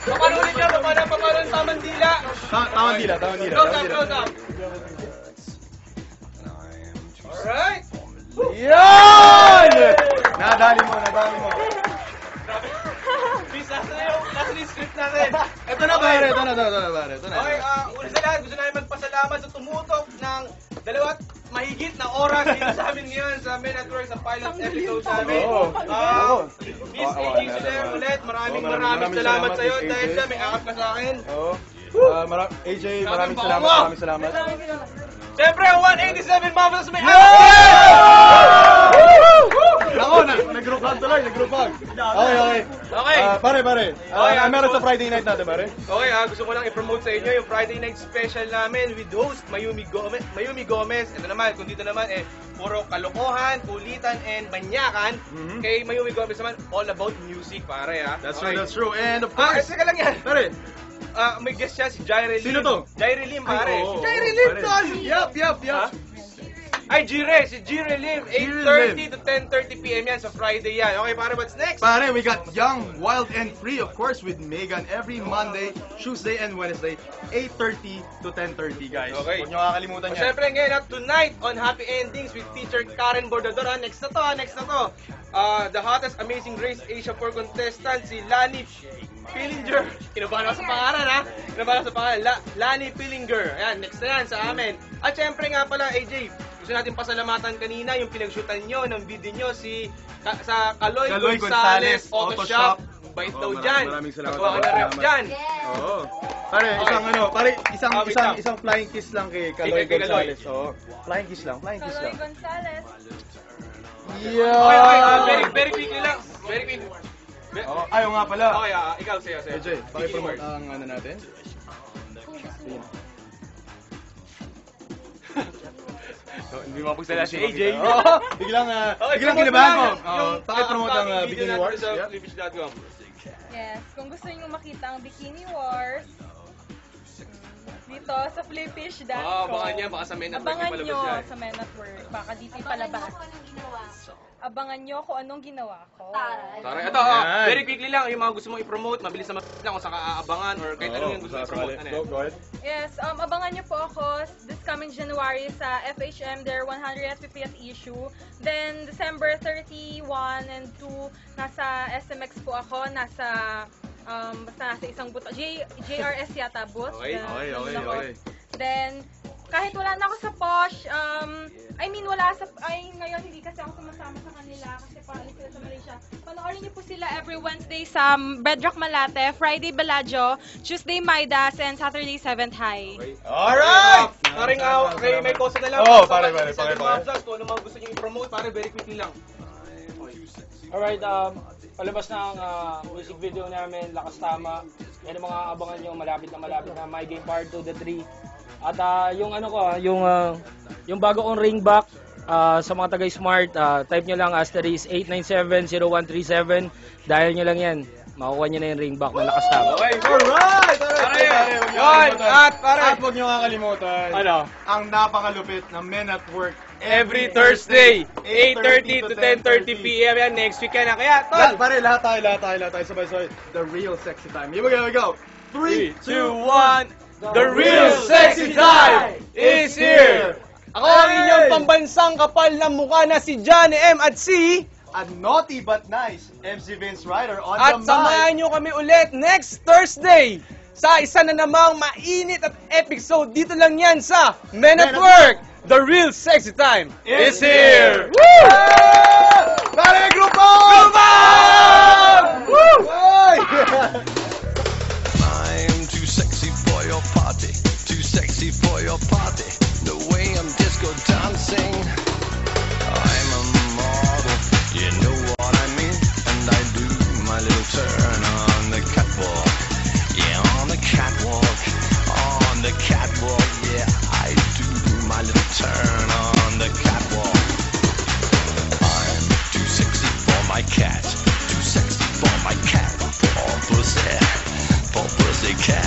Paano ulit yan? Paano ang tamang dila? Tamang dila. Close up. Alright. Yan! Nadali mo. Please, nasa yung script natin. Ito na pare. Okay, una sa lahat, gusto namin magpasalamat sa tumutok ng 2 mahigit na oras dito sa amin ngayon sa Men at Work sa pilot episode namin. Miss AJ Soler ulit, maraming salamat sa iyo dahil siya may akap ka sa akin. AJ, maraming salamat. Siyempre, 187 Marvelous may Nako, nag-group hug tuloy, nag-group hug. Okay. Okay. Pare. Okay, Meron sa Friday night natin, pare. Okay, gusto ko lang i-promote sa inyo yung Friday night special namin with host Mayumi Gomez. Ito naman, kung dito naman puro kalokohan, kulitan, and banyakan. Kay Mayumi Gomez naman, all about music, pare ha. That's true. And of course, Saka lang yan. pare, May guest siya, si Jaire Lim. Sino to? Jaire Lim, pare. oo, Si Jaire Lim, pare. tol! Yup. Ay, si Jire Lim. 8:30 to 10:30 p.m. yan sa Friday yan. Okay, pare, what's next? Pare, we got Young, Wild, and Free, of course, with Megan every Monday, Tuesday, and Wednesday, 8:30 to 10:30, guys. Okay. Huwag nyo kakalimutan yan. Siyempre ngayon, tonight on Happy Endings with teacher Karen Bordador. Next na to. The hottest Amazing Race Asia 4 contestant, si Lani Pillinger. Kinabahan ako sa pangalan, Lani Pillinger. Ayan, next na yan sa amin. At siyempre nga pala, AJ, gusto natin pasalamatan kanina yung pinag-shootan nyo ng video nyo sa Kaloy Gonzales Auto Shop. Bait daw dyan. Maraming salamat. Nagawa ka na rep dyan. Oo. Pare, isang flying kiss lang kay Kaloy Kay Kaloy. Gonzales. Oo. Flying kiss lang. Kaloy Gonzales. Okay, very quickly lang. Very quick. Ayaw nga pala. Okay, ikaw sa'yo. AJ, pakipromote ang ano natin. Hindi mapagsala si AJ. Biglang kinabahan ko. Pakipromote ang video Bikini Wars. sa Flipish.com. Yes, kung gusto niyo makita ang Bikini Wars, dito sa Flipish.com. Abangan niya, baka sa Men at Work Abangan yung nyo palabas yan. sa Men at Work. Baka dito yung palabas. Abangan nyo kung anong ginawa ko. Taray. Ito, very quickly lang, yung mga gusto mong i-promote, mabilis na lang kung saan aabangan or kahit anong yung gusto mong i-promote. Go ahead. Yes, abangan nyo po ako this coming January sa FHM, their 150th issue. Then, December 31 and 2, nasa SMX po ako, nasa basta isang booth, JRS yata booth. Okay. Then, kahit wala na ako sa Posh, ngayon hindi kasi ako sumasama sa kanila kasi paalis sila sa Malaysia. Panoorin niyo po sila every Wednesday sa Bedrock Malate, Friday Bellagio, Tuesday Maidas, and Saturday 7th High. Alright! Paring may kosa na lang. Pare. Kung ano mga gusto niyo i-promote, pare, very quickly lang. Alright, palabas na ang music video namin, Lakas Tama. Yan ang mga abangan nyo, malapit na My Game Part 2, The 3. At yung bago kong ringback sa mga taga-smart, type nyo lang * 897-0137. Dial nyo lang yan. Makukuha nyo na yung ringback ng Lakas Tama. Okay, Alright! At huwag nyo kakalimutan. Ano? Ang napakalupit na Men at Work Every Thursday, 8:30 to 10:30 p.m. yan, next week yan. Kaya, tol! Lahat tayo sabay-sabay. The real sexy time. Here we go. 3, 2, 1. The real sexy time is here! Ako ang inyong pambansang kapal na mukha na si Johnny M at si... A naughty but nice MC Vince Ryder on At the mic. samahan nyo kami ulit next Thursday sa isa na namang mainit at epic show. Dito lang yan sa Men at Work. The real sexy time is here! Woo! Pare, group Woo! I'm too sexy for your party, too sexy for your party. The way I'm disco dancing, I'm a model, you know what I mean. And I do my little turn on the catwalk, yeah, on the catwalk, yeah, I do my little turn on the catwalk. I'm too sexy for my cat, too sexy for my cat, for pussy cat.